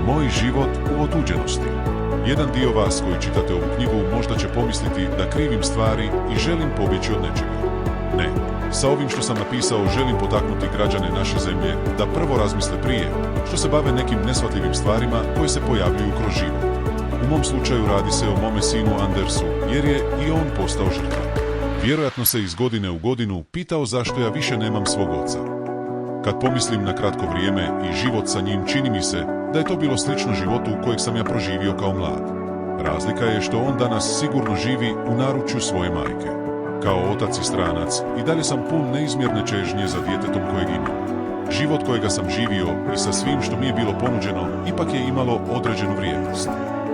Moj život u otuđenosti. Jedan dio vas koji čitate ovu knjigu možda će pomisliti da krivim stvari i želim pobjeći od nečega. Ne, sa ovim što sam napisao želim potaknuti građane naše zemlje da prvo razmisle prije što se bave nekim neshvatljivim stvarima koje se pojavljuju kroz život. U mom slučaju radi se o mome sinu Andersu, jer je i on postao žrtva. Vjerojatno se iz godine u godinu pitao zašto ja više nemam svog oca. Kad pomislim na kratko vrijeme i život sa njim, čini mi se da je to bilo slično životu kojeg sam ja proživio kao mlad. Razlika je što on danas sigurno živi u naručju svoje majke. Kao otac i stranac i dalje sam pun neizmjerne čežnje za djetetom kojeg imam. Život kojega sam živio i sa svim što mi je bilo ponuđeno ipak je imalo određenu vrijednost.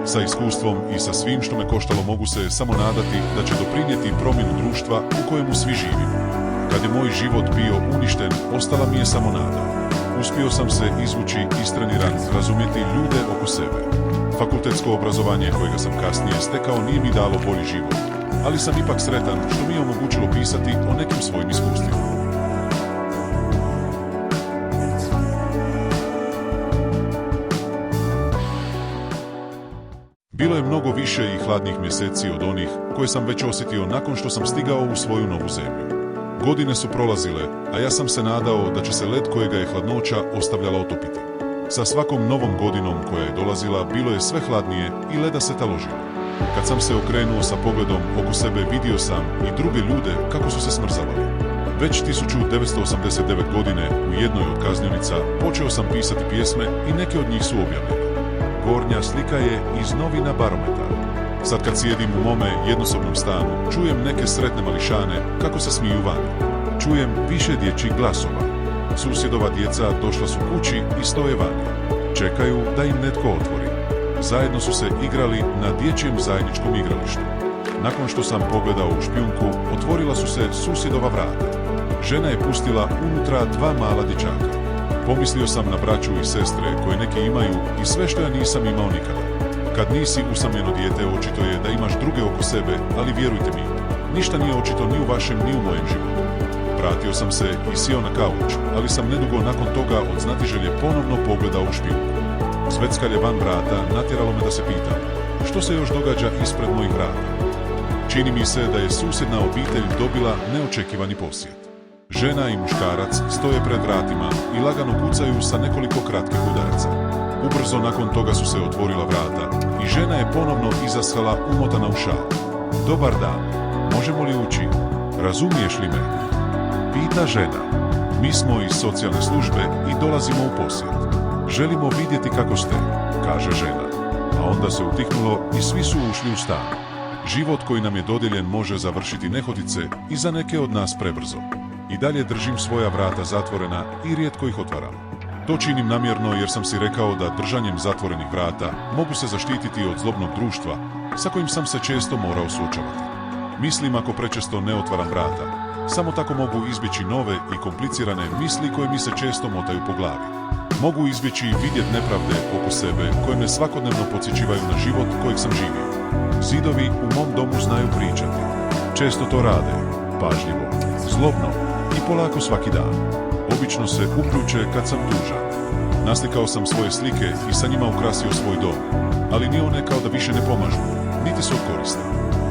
Sa iskustvom i sa svim što me koštalo mogu se samo nadati da će doprinijeti promjenu društva u kojemu svi živimo. Kad je moj život bio uništen, ostala mi je samo nada. Uspio sam se izvući istreniran, razumjeti ljude oko sebe. Fakultetsko obrazovanje kojega sam kasnije stekao nije mi dalo bolji život, ali sam ipak sretan što mi je omogućilo pisati o nekim svojim iskustvima. Bilo je mnogo više i hladnih mjeseci od onih koje sam već osjetio nakon što sam stigao u svoju novu zemlju. Godine su prolazile, a ja sam se nadao da će se led kojega je hladnoća ostavljala otopiti. Sa svakom novom godinom koja je dolazila bilo je sve hladnije i leda se taložila. Kad sam se okrenuo sa pogledom oko sebe, vidio sam i druge ljude kako su se smrzavali. Već 1989. godine u jednoj od kaznionica počeo sam pisati pjesme i neke od njih su objavljene. Gornja slika je iz novina Barometar. Sad kad sjedim u mome jednosobnom stanu, čujem neke sretne mališane kako se smiju vani. Čujem više dječjih glasova. Susjedova djeca došla su kući i stoje vani. Čekaju da im netko otvori. Zajedno su se igrali na dječjem zajedničkom igralištu. Nakon što sam pogledao u špijunku, otvorila su se susjedova vrata. Žena je pustila unutra dva mala dječaka. Pomislio sam na braću i sestre koje neki imaju i sve što ja nisam imao nikada. Kad nisi usamljeno dijete, očito je da imaš druge oko sebe, ali vjerujte mi, ništa nije očito ni u vašem ni u mojem životu. Vratio sam se i sjeo na kauč, ali sam nedugo nakon toga od znatiželje ponovno pogledao u špijunku. Zveckalje van vrata natjeralo me da se pitam, što se još događa ispred mojih vrata. Čini mi se da je susjedna obitelj dobila neočekivani posjet. Žena i muškarac stoje pred vratima i lagano kucaju sa nekoliko kratkih udaraca. Ubrzo nakon toga su se otvorila vrata i žena je ponovno izaskala umotana u šal. Dobar dan, možemo li ući? Razumiješ li me? Pita žena. Mi smo iz socijalne službe i dolazimo u posjet. Želimo vidjeti kako ste, kaže žena. A onda se utihnulo i svi su ušli u stan. Život koji nam je dodijeljen može završiti nehotice i za neke od nas prebrzo. I dalje držim svoja vrata zatvorena i rijetko ih otvaram. To činim namjerno jer sam si rekao da držanjem zatvorenih vrata mogu se zaštititi od zlobnog društva sa kojim sam se često morao suočavati. Mislim ako prečesto ne otvaram vrata, samo tako mogu izbjeći nove i komplicirane misli koje mi se često motaju po glavi. Mogu izbjeći i vidjeti nepravde oko sebe koje me svakodnevno podsjećivaju na život kojeg sam živio. Zidovi u mom domu znaju pričati. Često to rade, pažljivo, zlobno i polako svaki dan. Obično se uključe kad sam tužan. Naslikao sam svoje slike i sa njima ukrasio svoj dom, ali ni one kao da više ne pomažu, niti su od koristi.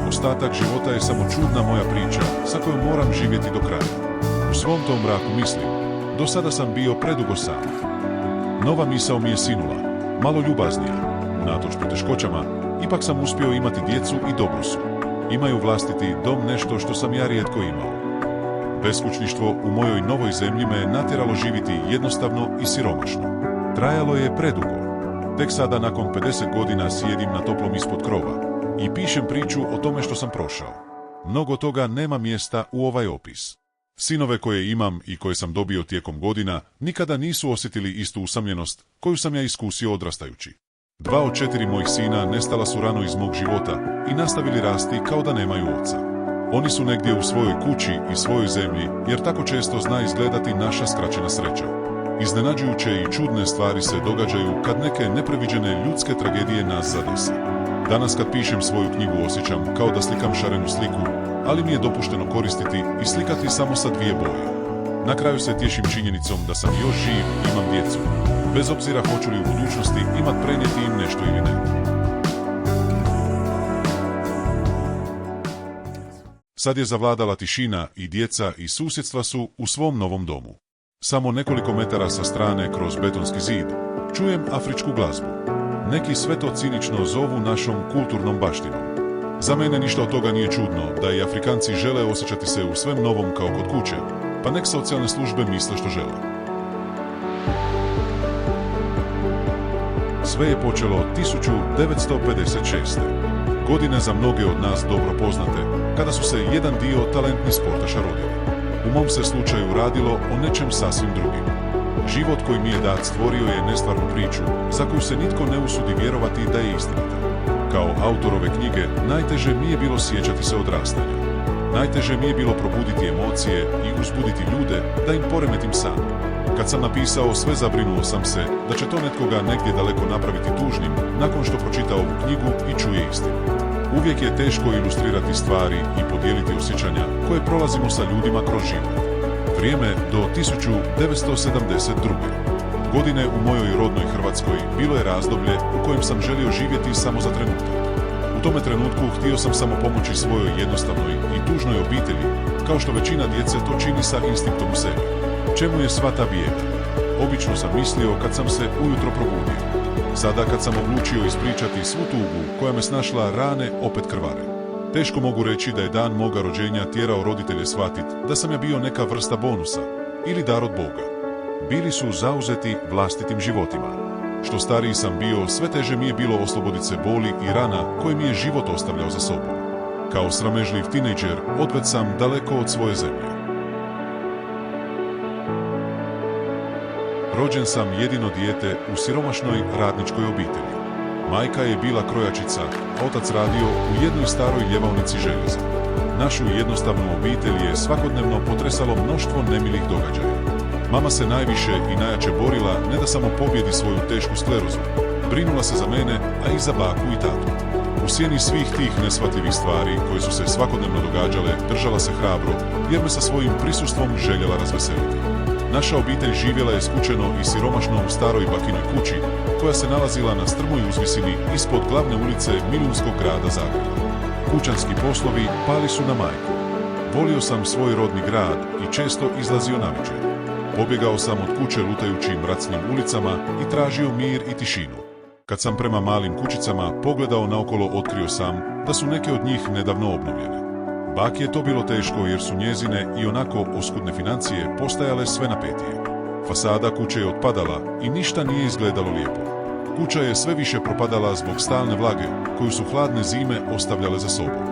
Ostatak života je samo čudna moja priča sa kojom moram živjeti do kraja. U svom tom mraku mislim, do sada sam bio predugo sam. Nova misao mi je sinula, malo ljubaznija. Unatoč poteškoćama, ipak sam uspio imati djecu i dobro su. Imaju vlastiti dom, nešto što sam ja rijetko imao. Beskućništvo u mojoj novoj zemlji me je natjeralo živjeti jednostavno i siromašno. Trajalo je predugo. Tek sada nakon 50 godina sjedim na toplom ispod krova i pišem priču o tome što sam prošao. Mnogo toga nema mjesta u ovaj opis. Sinove koje imam i koje sam dobio tijekom godina nikada nisu osjetili istu usamljenost koju sam ja iskusio odrastajući. 2 od 4 mojih sina nestala su rano iz mog života i nastavili rasti kao da nemaju oca. Oni su negdje u svojoj kući i svojoj zemlji, jer tako često zna izgledati naša skraćena sreća. Iznenađujuće i čudne stvari se događaju kad neke nepreviđene ljudske tragedije nas zadesi. Danas kad pišem svoju knjigu osjećam kao da slikam šarenu sliku, ali mi je dopušteno koristiti i slikati samo sa 2 boje. Na kraju se tješim činjenicom da sam još živ i imam djecu. bez obzira hoću li u budućnosti imat prenijeti im nešto ili ne. Sad je zavladala tišina i djeca i susjedstva su u svom novom domu. Samo nekoliko metara sa strane kroz betonski zid čujem afričku glazbu. Neki sve to cinično zovu našom kulturnom baštinom. Za mene ništa od toga nije čudno da i Afrikanci žele osjećati se u svem novom kao kod kuće, pa nek socijalne službe misle što žele. Sve je počelo 1956. Godine za mnoge od nas dobro poznate, kada su se jedan dio talentnih sportaša rodili. U mom se slučaju radilo o nečem sasvim drugim. Život koji mi je dat stvorio je nestvarnu priču, za koju se nitko ne usudi vjerovati da je istinita. Kao autorove knjige, najteže mi je bilo sjećati se odrastanja. Najteže mi je bilo probuditi emocije i uzbuditi ljude da im poremetim san. Kad sam napisao sve, zabrinuo sam se da će to netkoga negdje daleko napraviti tužnim nakon što pročita ovu knjigu i čuje istinu. Uvijek je teško ilustrirati stvari i podijeliti osjećanja koje prolazimo sa ljudima kroz život. Vrijeme do 1972. godine u mojoj rodnoj Hrvatskoj bilo je razdoblje u kojem sam želio živjeti samo za trenutak. U tome trenutku htio sam samo pomoći svojoj jednostavnoj i tužnoj obitelji, kao što većina djece to čini sa instinktom u sebi. Čemu je sva ta bijeda? Obično sam mislio kad sam se ujutro probudio. Sada kad sam odlučio ispričati svu tugu koja me snašla, rane opet krvare. Teško mogu reći da je dan moga rođenja tjerao roditelje shvatit da sam ja bio neka vrsta bonusa ili dar od Boga. Bili su zauzeti vlastitim životima. Što stariji sam bio, sve teže mi je bilo osloboditi se boli i rana koje mi je život ostavljao za sobom. Kao sramežljiv tinejdžer odveć sam daleko od svoje zemlje. Rođen sam jedino dijete u siromašnoj radničkoj obitelji. Majka je bila krojačica, a otac radio u jednoj staroj ljevaonici željeza. Našu jednostavnu obitelj je svakodnevno potresalo mnoštvo nemilih događaja. Mama se najviše i najjače borila ne da samo pobjedi svoju tešku sklerozu, brinula se za mene, a i za baku i tatu. U sjeni svih tih neshvatljivih stvari koje su se svakodnevno događale, držala se hrabro, jer me sa svojim prisustvom željela razveseliti. Naša obitelj živjela je skučeno i siromašno u staroj bakinoj kući, koja se nalazila na strmoj uzvisini ispod glavne ulice milijunskog grada Zagreba. Kućanski poslovi pali su na majku. Volio sam svoj rodni grad i često izlazio navečer. Pobjegao sam od kuće lutajući mracnim ulicama i tražio mir i tišinu. Kad sam prema malim kućicama pogledao naokolo, otkrio sam da su neke od njih nedavno obnovljene. Baki je to bilo teško jer su njezine i onako oskudne financije postajale sve napetije. Fasada kuće je otpadala i ništa nije izgledalo lijepo. Kuća je sve više propadala zbog stalne vlage koju su hladne zime ostavljale za sobom.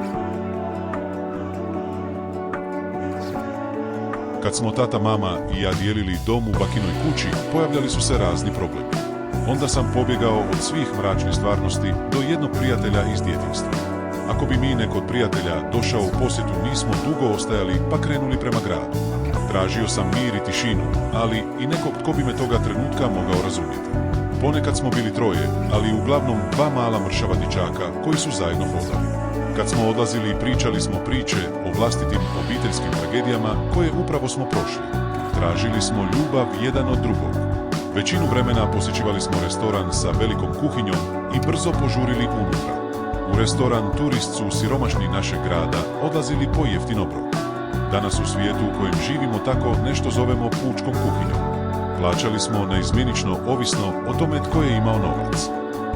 Kad smo tata, mama i ja dijelili dom u bakinoj kući, pojavljali su se razni problemi. Onda sam pobjegao od svih mračnih stvarnosti do jednog prijatelja iz djetinjstva. Ako bi mi neko od prijatelja došao u posjetu, nismo dugo ostajali pa krenuli prema gradu. Tražio sam mir i tišinu, ali i nekog tko bi me toga trenutka mogao razumjeti. Ponekad smo bili troje, ali uglavnom dva mala mršava dječaka koji su zajedno hodali. Kad smo odlazili, pričali smo priče o vlastitim obiteljskim tragedijama koje upravo smo prošli. Tražili smo ljubav jedan od drugog. Većinu vremena posjećivali smo restoran sa velikom kuhinjom i brzo požurili unutra. U restoran turist su siromašni našeg grada odlazili po jeftin obrok. Danas u svijetu u kojem živimo tako nešto zovemo pučkom kuhinjom. Plaćali smo neizmjenično ovisno o tome tko je imao novac.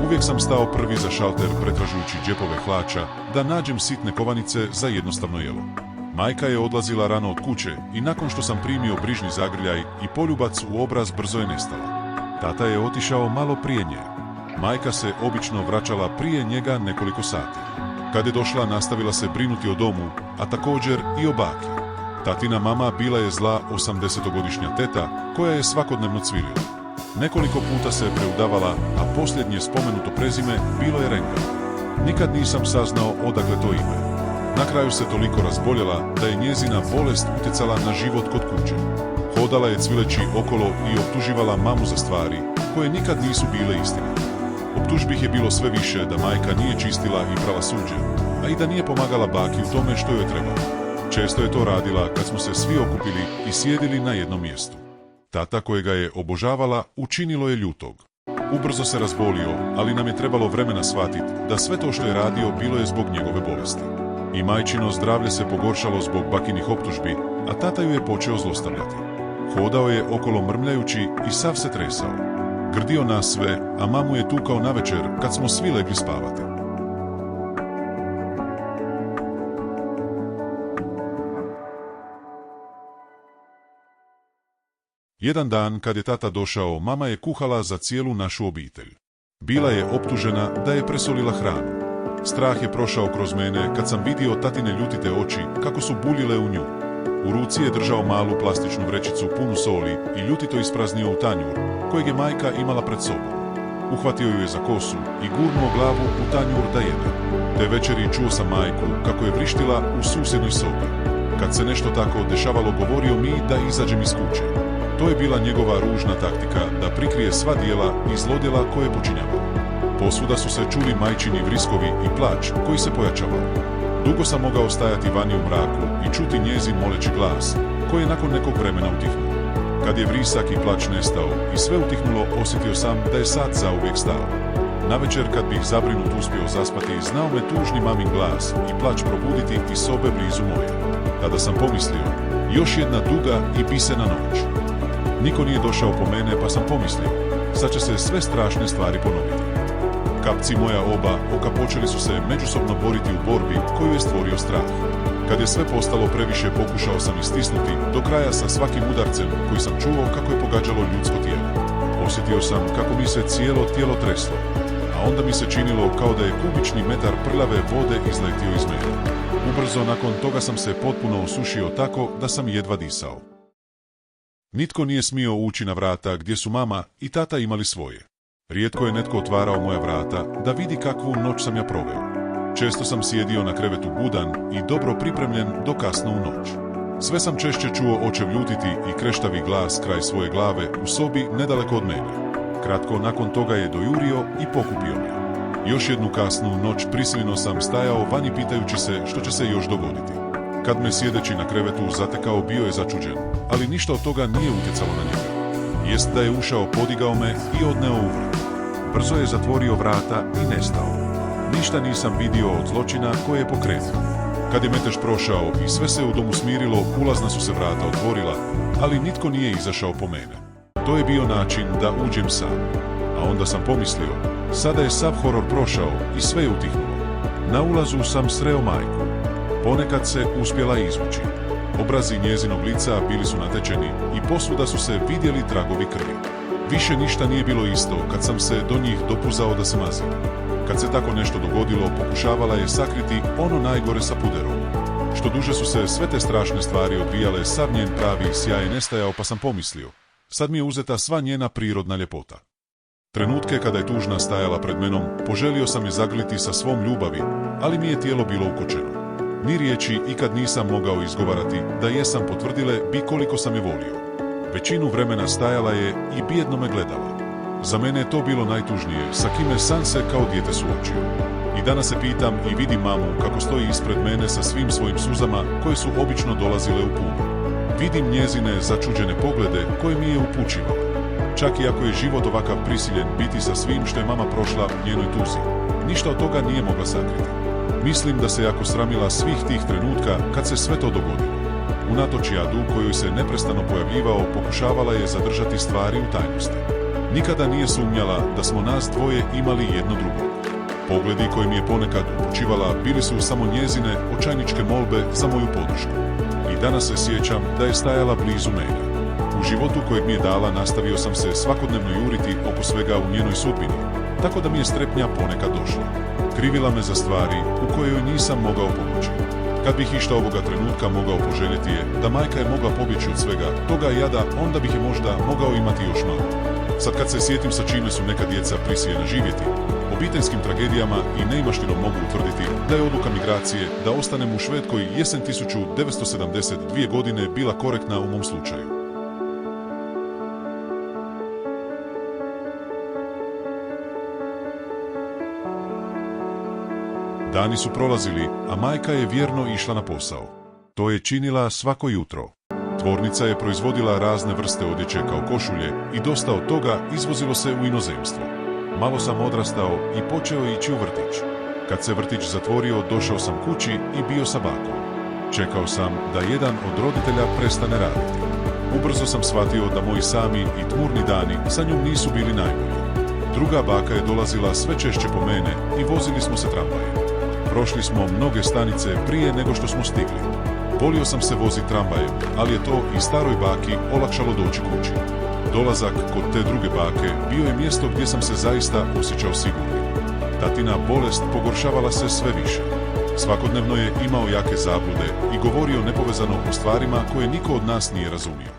Uvijek sam stao prvi za šalter pretražujući džepove hlača da nađem sitne kovanice za jednostavno jelo. Majka je odlazila rano od kuće i nakon što sam primio brižni zagrljaj i poljubac u obraz, brzo je nestala. Tata je otišao malo prije nje. Majka se obično vraćala prije njega nekoliko sati. Kad je došla, nastavila se brinuti o domu, a također i o baki. Tatina mama bila je zla 80-godišnja teta koja je svakodnevno cvilila. Nekoliko puta se preudavala, a posljednje spomenuto prezime bilo je Renga. Nikad nisam saznao odakle to ime. Na kraju se toliko razboljela da je njezina bolest utjecala na život kod kuće. Hodala je cvileći okolo i optuživala mamu za stvari koje nikad nisu bile istina. Optužbih je bilo sve više da majka nije čistila i prala suđe, a i da nije pomagala baki u tome što joj trebalo. Često je to radila kad smo se svi okupili i sjedili na jednom mjestu. Tata kojega je obožavala učinilo je ljutog. Ubrzo se razbolio, ali nam je trebalo vremena shvatiti da sve to što je radio bilo je zbog njegove bolesti. I majčino zdravlje se pogoršalo zbog bakinih optužbi, a tata ju je počeo zlostavljati. Hodao je okolo mrmljajući i sav se tresao. Grdio nas sve, a mamu je tukao navečer kad smo svi legli spavati. Jedan dan kad je tata došao, mama je kuhala za cijelu našu obitelj. Bila je optužena da je presolila hranu. Strah je prošao kroz mene kad sam vidio tatine ljutite oči kako su buljile u nju. U ruci je držao malu plastičnu vrećicu punu soli i ljutito ispraznio u tanjur, kojeg je majka imala pred sobom. Uhvatio ju je za kosu i gurnuo glavu u tanjur da jede. Te večeri čuo sam majku kako je vrištila u susjednoj sobi. Kad se nešto tako dešavalo, govorio mi da izađem iz kuće. To je bila njegova ružna taktika da prikrije sva dijela i zlodjela koje je počinjavao. Posvuda su se čuli majčini vriskovi i plać koji se pojačavao. Dugo sam mogao stajati vani u mraku i čuti njezin moleći glas, koji je nakon nekog vremena utihnuo. Kad je vrisak i plać nestao i sve utihnulo, osjetio sam da je sat zauvijek stao. Navečer kad bih zabrinut uspio zaspati, znao me tužni mamin glas i plać probuditi iz sobe blizu moje. Tada sam pomislio, još jedna duga i pisana noć. Niko nije došao po mene, pa sam pomislio, sad će se sve strašne stvari ponoviti. Kapci moja oba oka počeli su se međusobno boriti u borbi koju je stvorio strah. Kad je sve postalo previše, pokušao sam istisnuti do kraja sa svakim udarcem koji sam čuo kako je pogađalo ljudsko tijelo. Osjetio sam kako mi se cijelo tijelo treslo, a onda mi se činilo kao da je kubični metar prljave vode izletio iz mene. Ubrzo nakon toga sam se potpuno osušio tako da sam jedva disao. Nitko nije smio ući na vrata gdje su mama i tata imali svoje. Rijetko je netko otvarao moja vrata da vidi kakvu noć sam ja proveo. Često sam sjedio na krevetu budan i dobro pripremljen do kasno u noć. Sve sam češće čuo očev ljutiti i kreštavi glas kraj svoje glave u sobi nedaleko od mene. Kratko nakon toga je dojurio i pokupio me. Još jednu kasnu noć prisilno sam stajao vani pitajući se što će se još dogoditi. Kad me sjedeći na krevetu zatekao, bio je začuđen, ali ništa od toga nije utjecalo na njega. Jest da je ušao, podigao me i odneo u vrat. Brzo je zatvorio vrata i nestao. Ništa nisam vidio od zločina koje je pokrenuo. Kad je metež prošao i sve se u domu smirilo, ulazna su se vrata otvorila, ali nitko nije izašao po mene. To je bio način da uđem sam. A onda sam pomislio, sada je sav horor prošao i sve je utihnulo. Na ulazu sam sreo majku. Ponekad se uspjela izvući. Obrazi njezinog lica bili su natečeni i posvuda su se vidjeli tragovi krvi. Više ništa nije bilo isto kad sam se do njih dopuzao da se mazim. Kad se tako nešto dogodilo, pokušavala je sakriti ono najgore sa puderom. Što duže su se sve te strašne stvari odvijale, sav njen pravi sjaj nestajao, pa sam pomislio, sad mi je uzeta sva njena prirodna ljepota. Trenutke kada je tužna stajala pred menom, poželio sam je zagrliti sa svom ljubavi, ali mi je tijelo bilo ukočeno. Ni riječi ikad nisam mogao izgovarati, da jesam potvrdile bi koliko sam je volio. Većinu vremena stajala je i bijedno me gledala. Za mene je to bilo najtužnije, sa kime sam se kao dijete suočio. I danas se pitam i vidim mamu kako stoji ispred mene sa svim svojim suzama koje su obično dolazile u puno. Vidim njezine začuđene poglede koje mi je upućivala. Čak i ako je život ovakav prisiljen biti sa svim što je mama prošla u njenoj tuzi, ništa od toga nije mogla sakriti. Mislim da se jako sramila svih tih trenutka kad se sve to dogodilo. Unatoč jadu kojoj se neprestano pojavljivao, pokušavala je zadržati stvari u tajnosti. Nikada nije sumnjala da smo nas dvoje imali jedno drugog. Pogledi koje mi je ponekad upućivala bili su samo njezine očajničke molbe za moju podršku. I danas se sjećam da je stajala blizu mene. U životu kojeg mi je dala nastavio sam se svakodnevno juriti oko svega u njenoj sudbini, tako da mi je strepnja ponekad došla. Krivila me za stvari u koje joj nisam mogao pomoći. Kad bih išta ovoga trenutka mogao poželjeti je da majka je mogla pobjeći od svega toga jada, onda bih je možda mogao imati još malo. Sad kad se sjetim sa čime su neka djeca prisiljena živjeti, obiteljskim tragedijama i neimaštinom, mogu utvrditi da je odluka migracije da ostanem u Švedskoj jesen 1972 godine bila korektna u mom slučaju. Dani su prolazili, a majka je vjerno išla na posao. To je činila svako jutro. Tvornica je proizvodila razne vrste odjeće kao košulje i dosta od toga izvozilo se u inozemstvo. Malo sam odrastao i počeo ići u vrtić. Kad se vrtić zatvorio, došao sam kući i bio sa bakom. Čekao sam da jedan od roditelja prestane raditi. Ubrzo sam shvatio da moji sami i tmurni dani sa njom nisu bili najbolji. Druga baka je dolazila sve češće po mene i vozili smo se tramvajem. Prošli smo mnoge stanice prije nego što smo stigli. Volio sam se voziti tramvajem, ali je to i staroj baki olakšalo doći kući. Dolazak kod te druge bake bio je mjesto gdje sam se zaista osjećao sigurno. Tatina bolest pogoršavala se sve više. Svakodnevno je imao jake zablude i govorio nepovezano o stvarima koje niko od nas nije razumio.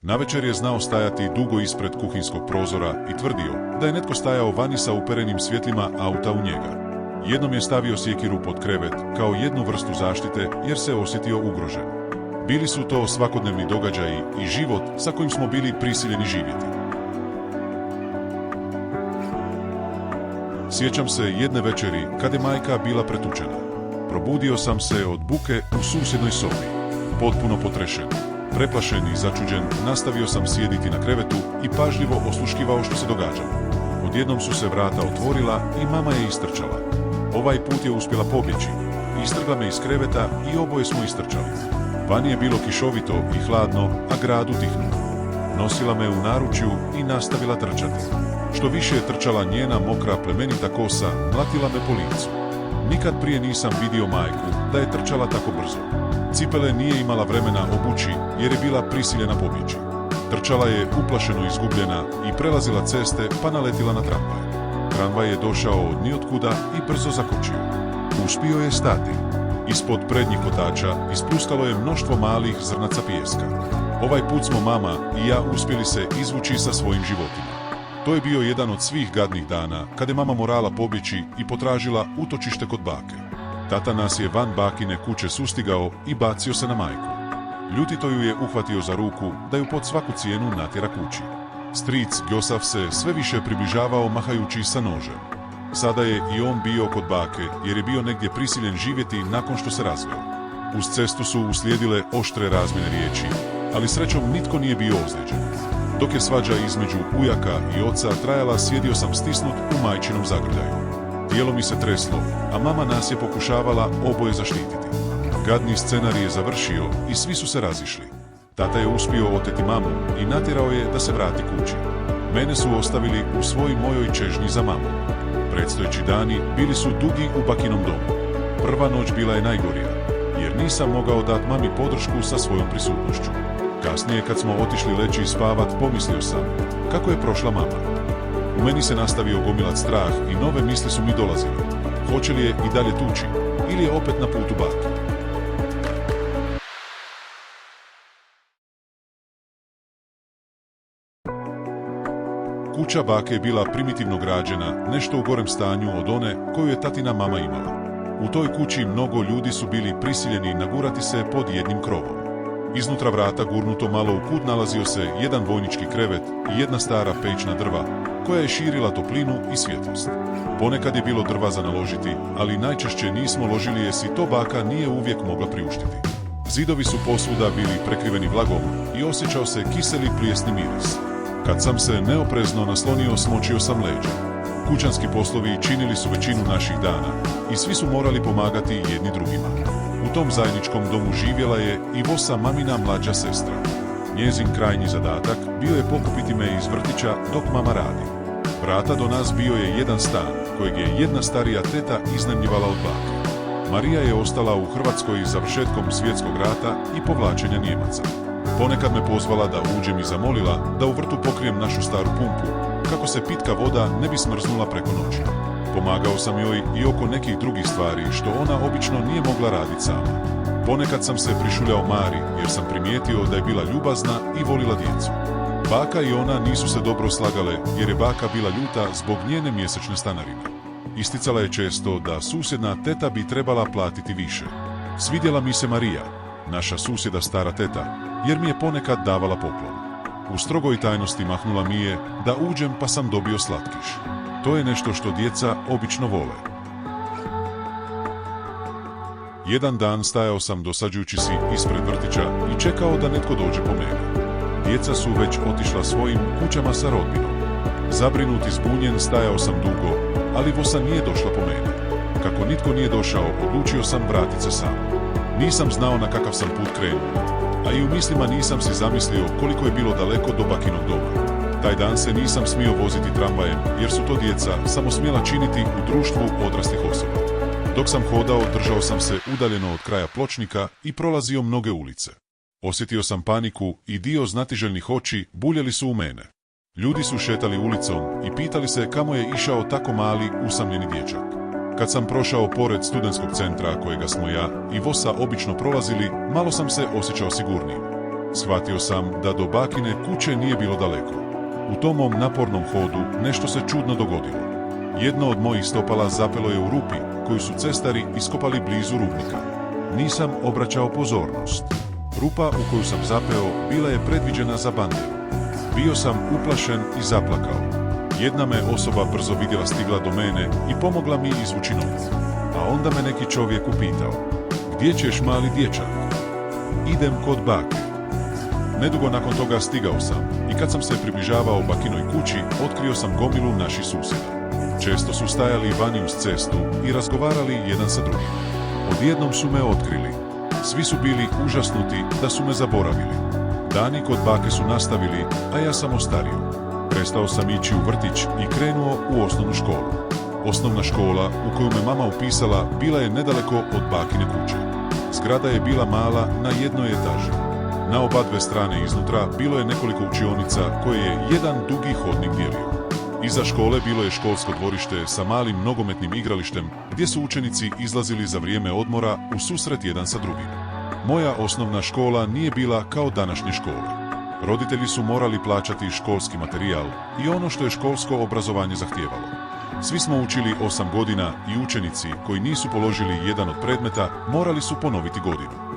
Navečer je znao stajati dugo ispred kuhinskog prozora i tvrdio da je netko stajao vani sa uperenim svjetlima auta u njega. Jednom je stavio sjekiru pod krevet kao jednu vrstu zaštite jer se osjetio ugrožen. Bili su to svakodnevni događaji i život sa kojim smo bili prisiljeni živjeti. Sjećam se jedne večeri kad je majka bila pretučena. Probudio sam se od buke u susjednoj sobi. Potpuno potrešen, preplašen i začuđen, nastavio sam sjediti na krevetu i pažljivo osluškivao što se događalo. Odjednom su se vrata otvorila i mama je istrčala. Ovaj put je uspjela pobjeći. Istrgla me iz kreveta i oboje smo istrčali. Vani je bilo kišovito i hladno, a grad utihnuo. Nosila me u naručju i nastavila trčati. Što više je trčala, njena mokra plemenita kosa mlatila me po licu. Nikad prije nisam vidio majku da je trčala tako brzo. Cipele nije imala vremena obući jer je bila prisiljena pobjeći. Trčala je uplašeno izgubljena i prelazila ceste pa naletila na tramvaj. Tramvaj je došao od nijotkuda i brzo zakočio. Uspio je stati. Ispod prednjih kotača ispljuskalo je mnoštvo malih zrnaca pijeska. Ovaj put smo mama i ja uspjeli se izvući sa svojim životima. To je bio jedan od svih gadnih dana kada je mama morala pobjeći i potražila utočište kod bake. Tata nas je van bakine kuće sustigao i bacio se na majku. Ljutito ju je uhvatio za ruku da ju pod svaku cijenu natjera kući. Stric Gjosav se sve više približavao mahajući sa nožem. Sada je i on bio kod bake jer je bio negdje prisiljen živjeti nakon što se razveo. Uz cestu su uslijedile oštre razmjene riječi, ali srećom nitko nije bio ozlijeđen. Dok je svađa između ujaka i oca trajala, sjedio sam stisnut u majčinom zagrljaju. Tijelo mi se treslo, a mama nas je pokušavala oboje zaštititi. Gadni scenarij je završio i svi su se razišli. Tata je uspio oteti mamu i natjerao je da se vrati kući. Mene su ostavili u svoj mojoj čežnji za mamu. Predstojeći dani bili su dugi u bakinom domu. Prva noć bila je najgorija, jer nisam mogao dati mami podršku sa svojom prisutnošću. Kasnije, kad smo otišli leći i spavat, pomislio sam kako je prošla mama. U meni se nastavio gomilat strah i nove misli su mi dolazile. Hoće li je i dalje tući ili je opet na putu bake? Kuća bake je bila primitivno građena, nešto u gorem stanju od one koju je tatina mama imala. U toj kući mnogo ljudi su bili prisiljeni nagurati se pod jednim krovom. Iznutra vrata, gurnuto malo u kut, nalazio se jedan vojnički krevet i jedna stara pećna drva koja je širila toplinu i svjetlost. Ponekad je bilo drva za naložiti, ali najčešće nismo ložili jer si to baka nije uvijek mogla priuštiti. Zidovi su posvuda bili prekriveni vlagom i osjećao se kiseli plijesni miris. Kad sam se neoprezno naslonio, smočio sam leđa. Kućanski poslovi činili su većinu naših dana i svi su morali pomagati jedni drugima. U tom zajedničkom domu živjela je i Vosa, mamina mlađa sestra. Njezin krajnji zadatak bio je pokupiti me iz vrtića dok mama radi. Vrata do nas bio je jedan stan kojeg je jedna starija teta iznajmljivala od bake. Marija je ostala u Hrvatskoj završetkom svjetskog rata i povlačenja Nijemaca. Ponekad me pozvala da uđem i zamolila da u vrtu pokrijem našu staru pumpu, kako se pitka voda ne bi smrznula preko noći. Pomagao sam joj i oko nekih drugih stvari što ona obično nije mogla raditi sama. Ponekad sam se prišuljao Mari jer sam primijetio da je bila ljubazna i volila djecu. Baka i ona nisu se dobro slagale jer je baka bila ljuta zbog njene mjesečne stanarine. Isticala je često da susjedna teta bi trebala platiti više. Svidjela mi se Marija, naša susjeda stara teta, jer mi je ponekad davala poklon. U strogoj tajnosti mahnula mi je da uđem, pa sam dobio slatkiš. To je nešto što djeca obično vole. Jedan dan stajao sam dosađujući si ispred vrtića i čekao da netko dođe po mene. Djeca su već otišla svojim kućama sa rodbinom. Zabrinut i zbunjen stajao sam dugo, ali vosa nije došla po mene. Kako nitko nije došao, odlučio sam vratit se sam. Nisam znao na kakav sam put krenuo, a i u mislima nisam si zamislio koliko je bilo daleko do bakinog doma. Taj dan se nisam smio voziti tramvajem, jer su to djeca samo smjela činiti u društvu odraslih osoba. Dok sam hodao, držao sam se udaljeno od kraja pločnika i prolazio mnoge ulice. Osjetio sam paniku i dio znatiželjnih oči buljeli su u mene. Ljudi su šetali ulicom i pitali se kamo je išao tako mali, usamljeni dječak. Kad sam prošao pored studentskog centra kojega smo ja i vosa obično prolazili, malo sam se osjećao sigurnijim. Shvatio sam da do bakine kuće nije bilo daleko. U tom mom napornom hodu nešto se čudno dogodilo. Jedno od mojih stopala zapelo je u rupi koju su cestari iskopali blizu rubnika. Nisam obraćao pozornost. Rupa u koju sam zapeo bila je predviđena za banderu. Bio sam uplašen i zaplakao. Jedna me osoba brzo vidjela stigla do mene i pomogla mi izvući nogu. A onda me neki čovjek upitao: "Gdje ćeš, mali dječak?" "Idem kod bake." Nedugo nakon toga stigao sam i kad sam se približavao bakinoj kući, otkrio sam gomilu naših susjeda. Često su stajali vani uz cestu i razgovarali jedan sa drugim. Odjednom su me otkrili. Svi su bili užasnuti da su me zaboravili. Dani kod bake su nastavili, a ja sam ostario. Prestao sam ići u vrtić i krenuo u osnovnu školu. Osnovna škola u koju me mama upisala bila je nedaleko od bakine kuće. Zgrada je bila mala na jednoj etaži. Na obadve strane iznutra bilo je nekoliko učionica koje je jedan dugi hodnik dijelio. Iza škole bilo je školsko dvorište sa malim nogometnim igralištem gdje su učenici izlazili za vrijeme odmora u susret jedan sa drugim. Moja osnovna škola nije bila kao današnje škole. Roditelji su morali plaćati školski materijal i ono što je školsko obrazovanje zahtijevalo. Svi smo učili 8 godina i učenici koji nisu položili jedan od predmeta morali su ponoviti godinu.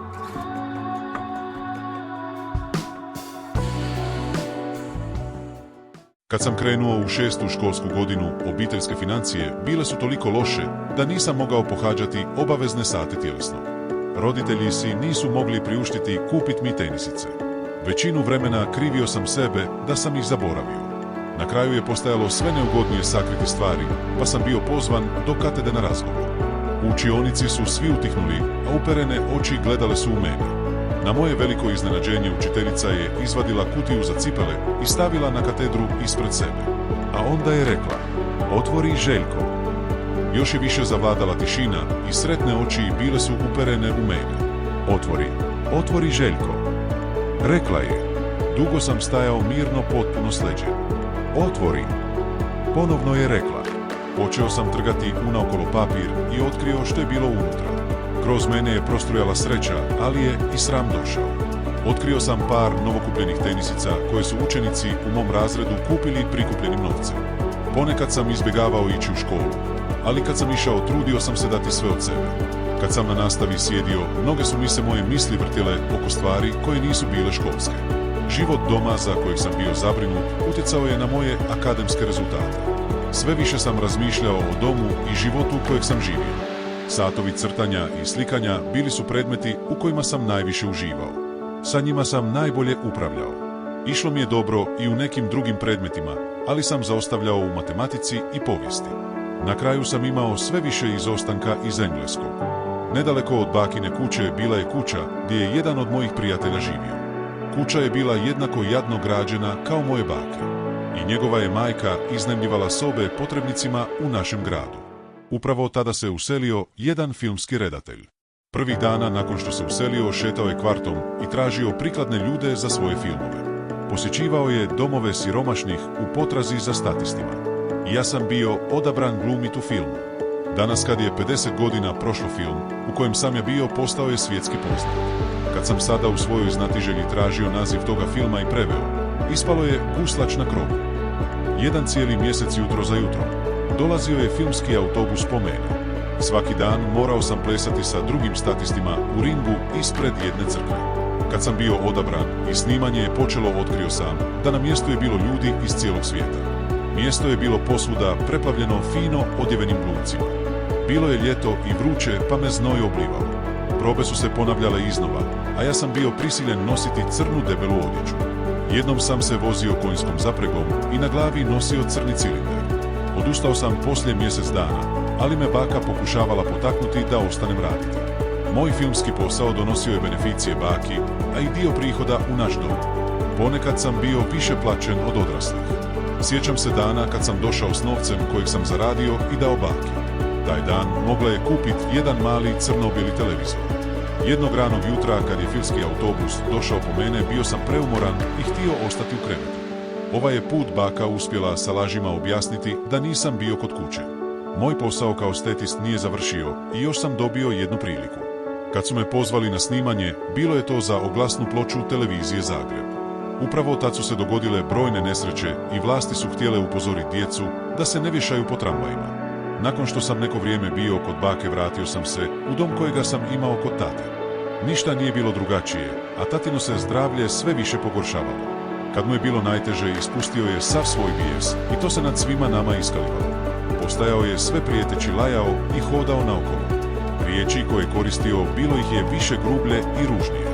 Kad sam krenuo u 6. školsku godinu, obiteljske financije bile su toliko loše da nisam mogao pohađati obavezne sate tjelesno. Roditelji si nisu mogli priuštiti kupiti mi tenisice. Većinu vremena krivio sam sebe da sam ih zaboravio. Na kraju je postajalo sve neugodnije sakriti stvari, pa sam bio pozvan do katedre na razgovor. U učionici su svi utihnuli, a uperene oči gledale su u mene. Na moje veliko iznenađenje učiteljica je izvadila kutiju za cipele i stavila na katedru ispred sebe. A onda je rekla: "Otvori, Željko." Još je više zavladala tišina i sretne oči bile su uperene u mene. "Otvori, otvori, Željko." Rekla je. Dugo sam stajao mirno, potpuno sleđen. "Otvori." Ponovno je rekla. Počeo sam trgati unaokolo papir i otkrio što je bilo unutra. Kroz mene je prostrujala sreća, ali je i sram došao. Otkrio sam par novokupljenih tenisica koje su učenici u mom razredu kupili prikupljenim novcem. Ponekad sam izbjegavao ići u školu, ali kad sam išao trudio sam se dati sve od sebe. Kad sam na nastavi sjedio, mnoge su mi se moje misli vrtile oko stvari koje nisu bile školske. Život doma za kojeg sam bio zabrinut utjecao je na moje akademske rezultate. Sve više sam razmišljao o domu i životu kojeg sam živio. Satovi crtanja i slikanja bili su predmeti u kojima sam najviše uživao. Sa njima sam najbolje upravljao. Išlo mi je dobro i u nekim drugim predmetima, ali sam zaostavljao u matematici i povijesti. Na kraju sam imao sve više izostanka iz engleskog. Nedaleko od bakine kuće bila je kuća gdje je jedan od mojih prijatelja živio. Kuća je bila jednako jadno građena kao moje bake. I njegova je majka iznajmljivala sobe potrebnicima u našem gradu. Upravo tada se uselio jedan filmski redatelj. Prvih dana nakon što se uselio šetao je kvartom i tražio prikladne ljude za svoje filmove. Posjećivao je domove siromašnih u potrazi za statistima. I ja sam bio odabran glumit u filmu. Danas kad je 50 godina prošlo, film u kojem sam ja bio postao je svjetski poznat. Kad sam sada u svojoj znatiželji tražio naziv toga filma i preveo, ispalo je Guslač na krovu. Jedan cijeli mjesec jutro za jutrom dolazio je filmski autobus po mene. Svaki dan morao sam plesati sa drugim statistima u ringu ispred jedne crkve. Kad sam bio odabran i snimanje je počelo, otkrio sam da na mjestu je bilo ljudi iz cijelog svijeta. Mjesto je bilo posvuda preplavljeno fino odjevenim glumcima. Bilo je ljeto i vruće, pa me znoj oblivao. Probe su se ponavljale iznova, a ja sam bio prisiljen nositi crnu debelu odjeću. Jednom sam se vozio konjskom zapregom i na glavi nosio crni cilindar. Odustao sam poslije mjesec dana, ali me baka pokušavala potaknuti da ostanem raditi. Moj filmski posao donosio je beneficije baki, a i dio prihoda u naš dom. Ponekad sam bio više plaćen od odraslih. Sjećam se dana kad sam došao s novcem kojeg sam zaradio i dao baki. Taj dan mogla je kupiti jedan mali crno-bijeli televizor. Jednog ranog jutra, kad je filmski autobus došao po mene, bio sam preumoran i htio ostati u krevetu. Ovaj je put baka uspjela sa lažima objasniti da nisam bio kod kuće. Moj posao kao statist nije završio i još sam dobio jednu priliku. Kad su me pozvali na snimanje, bilo je to za oglasnu ploču televizije Zagreb. Upravo tad su se dogodile brojne nesreće i vlasti su htjele upozoriti djecu da se ne vješaju po tramvajima. Nakon što sam neko vrijeme bio kod bake, vratio sam se u dom kojega sam imao kod tate. Ništa nije bilo drugačije, a tatino se zdravlje sve više pogoršavalo. Kad mu je bilo najteže, ispustio je sav svoj bijes i to se nad svima nama iskalivalo. Postajao je sve prijeteći, lajao i hodao naokolo. Riječi koje je koristio bilo ih je više grublje i ružnije.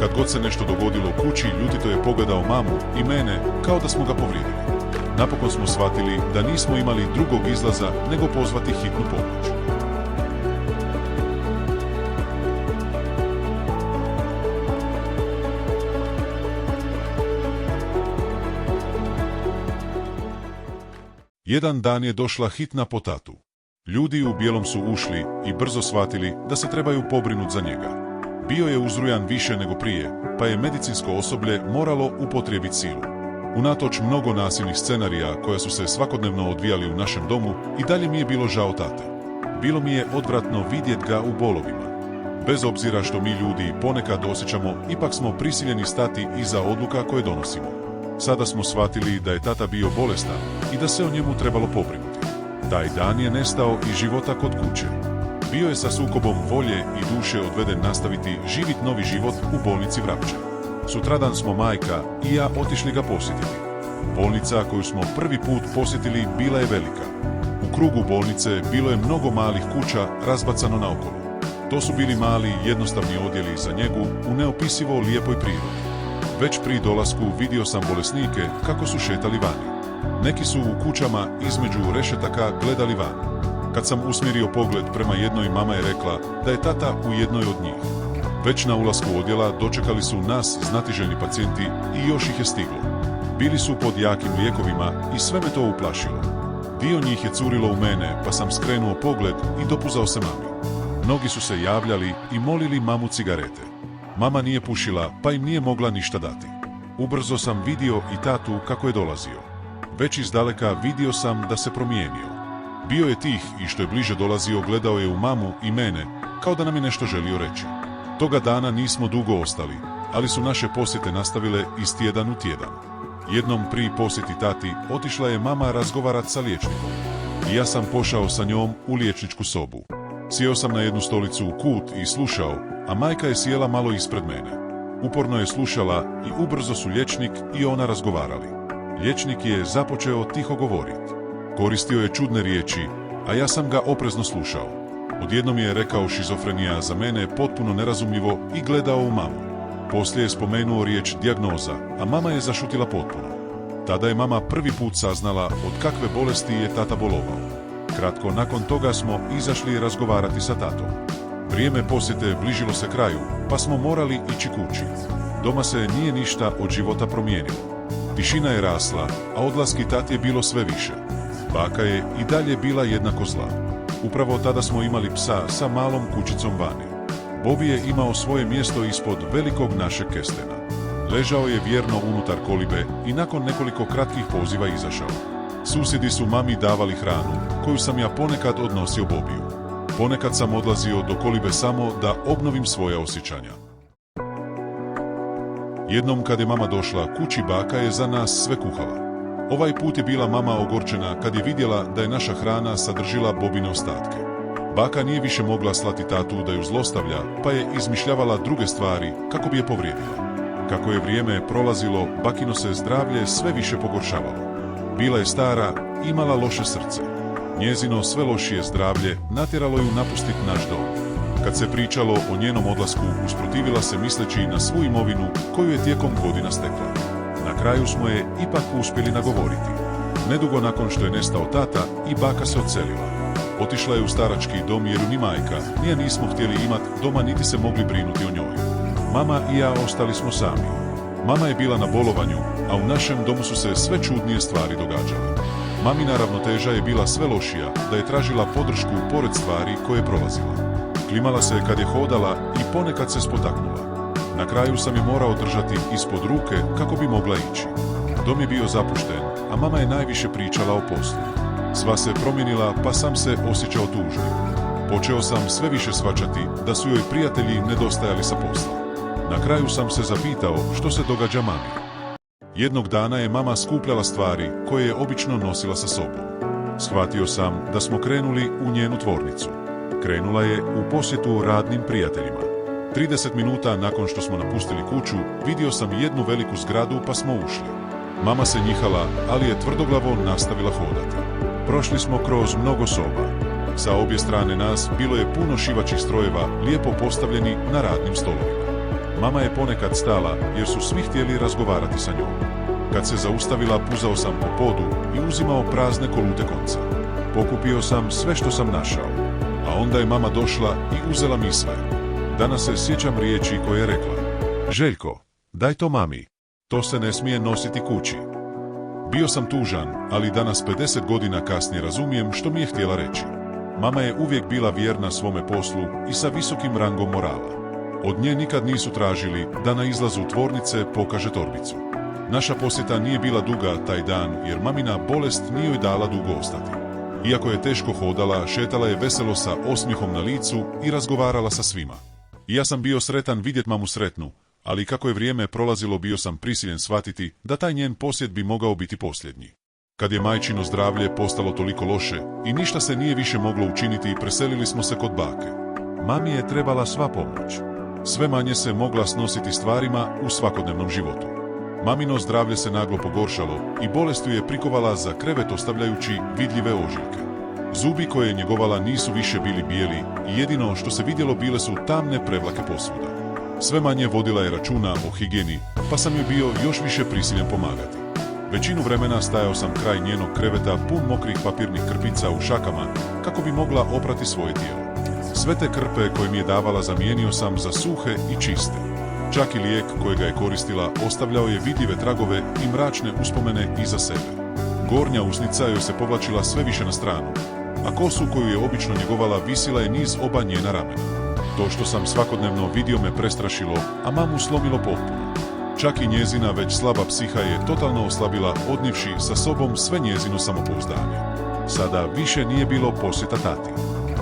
Kad god se nešto dogodilo u kući, ljutito je pogledao mamu i mene kao da smo ga povrijedili. Napokon smo shvatili da nismo imali drugog izlaza nego pozvati hitnu pomoć. Jedan dan je došla hitna po tatu. Ljudi u bijelom su ušli i brzo shvatili da se trebaju pobrinuti za njega. Bio je uzrujan više nego prije, pa je medicinsko osoblje moralo upotrijebiti silu. Unatoč mnogo nasilnih scenarija koja su se svakodnevno odvijali u našem domu, i dalje mi je bilo žao tate. Bilo mi je odvratno vidjet ga u bolovima. Bez obzira što mi ljudi ponekad osjećamo, ipak smo prisiljeni stati iza odluka koje donosimo. Sada smo shvatili da je tata bio bolestan i da se o njemu trebalo pobrinuti. Taj dan je nestao iz života kod kuće. Bio je sa sukobom volje i duše odveden nastaviti živit novi život u bolnici Vrapče. Sutradan smo majka i ja otišli ga posjetiti. Bolnica koju smo prvi put posjetili bila je velika. U krugu bolnice bilo je mnogo malih kuća razbacano naokolo. To su bili mali, jednostavni odjeli za njegu u neopisivo lijepoj prirodi. Već pri dolasku vidio sam bolesnike kako su šetali vani. Neki su u kućama između rešetaka gledali van. Kad sam usmjerio pogled prema jednoj, mama je rekla da je tata u jednoj od njih. Već na ulasku odjela dočekali su nas znatiželjni pacijenti i još ih je stiglo. Bili su pod jakim lijekovima i sve me to uplašilo. Dio njih je curilo u mene, pa sam skrenuo pogled i dopuzao se mami. Mnogi su se javljali i molili mamu cigarete. Mama nije pušila, pa im nije mogla ništa dati. Ubrzo sam vidio i tatu kako je dolazio. Već izdaleka vidio sam da se promijenio. Bio je tih i što je bliže dolazio, gledao je u mamu i mene, kao da nam je nešto želio reći. Toga dana nismo dugo ostali, ali su naše posjete nastavile iz tjedan u tjedan. Jednom pri posjeti tati otišla je mama razgovarat sa liječnikom. I ja sam pošao sa njom u liječničku sobu. Sjeo sam na jednu stolicu u kut i slušao, a majka je sjela malo ispred mene. Uporno je slušala i ubrzo su liječnik i ona razgovarali. Liječnik je započeo tiho govoriti. Koristio je čudne riječi, a ja sam ga oprezno slušao. Odjednom je rekao šizofrenija, za mene potpuno nerazumljivo, i gledao u mamu. Poslije je spomenuo riječ dijagnoza, a mama je zašutila potpuno. Tada je mama prvi put saznala od kakve bolesti je tata bolovao. Kratko nakon toga smo izašli razgovarati sa tatom. Vrijeme posjete bližilo se kraju, pa smo morali ići kući. Doma se nije ništa od života promijenilo. Tišina je rasla, a odlaski tat je bilo sve više. Baka je i dalje bila jednako zla. Upravo tada smo imali psa sa malom kućicom vani. Bobby je imao svoje mjesto ispod velikog našeg kestena. Ležao je vjerno unutar kolibe i nakon nekoliko kratkih poziva izašao. Susjedi su mami davali hranu, koju sam ja ponekad odnosio Bobiju. Ponekad sam odlazio do kolibe samo da obnovim svoje osjećanja. Jednom kad je mama došla kući, baka je za nas sve kuhala. Ovaj put je bila mama ogorčena kad je vidjela da je naša hrana sadržila Bobine ostatke. Baka nije više mogla slati tatu da ju zlostavlja, pa je izmišljavala druge stvari kako bi je povrijedila. Kako je vrijeme prolazilo, bakino se zdravlje sve više pogoršavalo. Bila je stara, imala loše srce. Njezino sve lošije zdravlje natjeralo ju napustiti naš dom. Kad se pričalo o njenom odlasku, usprotivila se misleći na svu imovinu koju je tijekom godina stekla. Na kraju smo je ipak uspjeli nagovoriti. Nedugo nakon što je nestao tata, i baka se odselila. Otišla je u starački dom jer ni majka, ni ja nismo htjeli imat doma niti se mogli brinuti o njoj. Mama i ja ostali smo sami. Mama je bila na bolovanju, a u našem domu su se sve čudnije stvari događale. Mamina ravnoteža je bila sve lošija, da je tražila podršku pored stvari koje je prolazila. Klimala se kad je hodala i ponekad se spotaknula. Na kraju sam je morao držati ispod ruke kako bi mogla ići. Dom je bio zapušten, a mama je najviše pričala o poslu. Sva se promijenila pa sam se osjećao tužnim. Počeo sam sve više shvaćati da su joj prijatelji nedostajali sa posla. Na kraju sam se zapitao što se događa mami. Jednog dana je mama skupljala stvari koje je obično nosila sa sobom. Shvatio sam da smo krenuli u njenu tvornicu. Krenula je u posjetu radnim prijateljima. 30 minuta nakon što smo napustili kuću, vidio sam jednu veliku zgradu pa smo ušli. Mama se njihala, ali je tvrdoglavo nastavila hodati. Prošli smo kroz mnogo soba. Sa obje strane nas bilo je puno šivačih strojeva, lijepo postavljeni na radnim stolovima. Mama je ponekad stala jer su svi htjeli razgovarati sa njom. Kad se zaustavila, puzao sam po podu i uzimao prazne kolute konca. Pokupio sam sve što sam našao. A onda je mama došla i uzela mi sve. Danas se sjećam riječi koje je rekla. Željko, daj to mami. To se ne smije nositi kući. Bio sam tužan, ali danas 50 godina kasnije razumijem što mi je htjela reći. Mama je uvijek bila vjerna svome poslu i sa visokim rangom morala. Od nje nikad nisu tražili da na izlazu tvornice pokaže torbicu. Naša posjeta nije bila duga taj dan jer mamina bolest nije joj dala dugo ostati. Iako je teško hodala, šetala je veselo sa osmijehom na licu i razgovarala sa svima. I ja sam bio sretan vidjet mamu sretnu, ali kako je vrijeme prolazilo bio sam prisiljen shvatiti da taj njen posjet bi mogao biti posljednji. Kad je majčino zdravlje postalo toliko loše i ništa se nije više moglo učiniti, preselili smo se kod bake. Mami je trebala sva pomoć. Sve manje se mogla snositi stvarima u svakodnevnom životu. Mamino zdravlje se naglo pogoršalo i bolest ju je prikovala za krevet ostavljajući vidljive ožiljke. Zubi koje je njegovala nisu više bili bijeli i jedino što se vidjelo bile su tamne prevlake posvuda. Sve manje vodila je računa o higijeni, pa sam joj bio još više prisiljen pomagati. Većinu vremena stajao sam kraj njenog kreveta pun mokrih papirnih krpica u šakama kako bi mogla oprati svoje tijelo. Sve te krpe koje mi je davala zamijenio sam za suhe i čiste. Čak i lijek kojega je koristila ostavljao je vidljive tragove i mračne uspomene iza sebe. Gornja usnica joj se povlačila sve više na stranu, a kosu koju je obično njegovala visila je niz oba njena ramena. To što sam svakodnevno vidio me prestrašilo, a mamu slomilo potpuno. Čak i njezina već slaba psiha je totalno oslabila, odnivši sa sobom sve njezino samopouzdanje. Sada više nije bilo posjeta tati.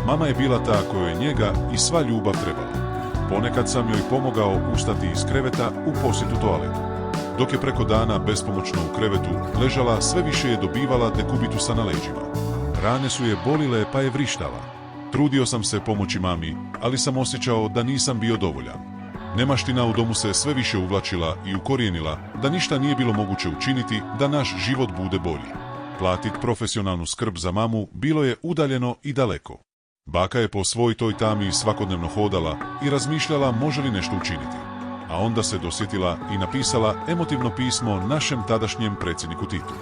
Mama je bila ta kojoj je njega i sva ljubav trebala. Ponekad sam joj pomogao ustati iz kreveta u posjetu toaletu. Dok je preko dana bespomoćno u krevetu ležala, sve više je dobivala dekubitusa na leđima. Rane su je bolile pa je vrištala. Trudio sam se pomoći mami, ali sam osjećao da nisam bio dovoljan. Nemaština u domu se sve više uvlačila i ukorijenila, da ništa nije bilo moguće učiniti da naš život bude bolji. Platit profesionalnu skrb za mamu bilo je udaljeno i daleko. Baka je po svoj toj tami svakodnevno hodala i razmišljala može li nešto učiniti. A onda se dosjetila i napisala emotivno pismo našem tadašnjem predsjedniku Titu.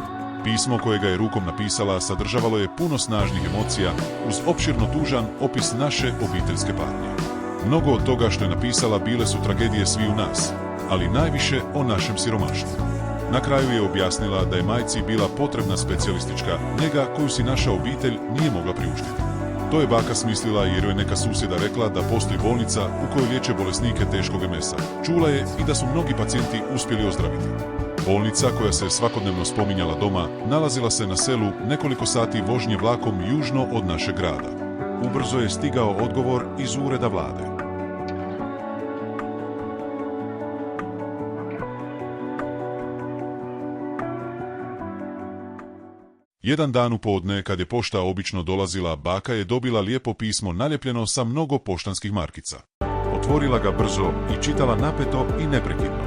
Pismo kojega je rukom napisala sadržavalo je puno snažnih emocija uz opširno tužan opis naše obiteljske patnje. Mnogo od toga što je napisala bile su tragedije sviju nas, ali najviše o našem siromaštvu. Na kraju je objasnila da je majci bila potrebna specijalistička njega koju si naša obitelj nije mogla priuštiti. To je baka smislila jer joj neka susjeda rekla da postoji bolnica u kojoj liječe bolesnike teškog MS-a. Čula je i da su mnogi pacijenti uspjeli ozdraviti. Bolnica koja se svakodnevno spominjala doma nalazila se na selu nekoliko sati vožnje vlakom južno od našeg grada. Ubrzo je stigao odgovor iz ureda vlade. Jedan dan u podne, kad je pošta obično dolazila, baka je dobila lijepo pismo naljepljeno sa mnogo poštanskih markica. Otvorila ga brzo i čitala napeto i neprekidno.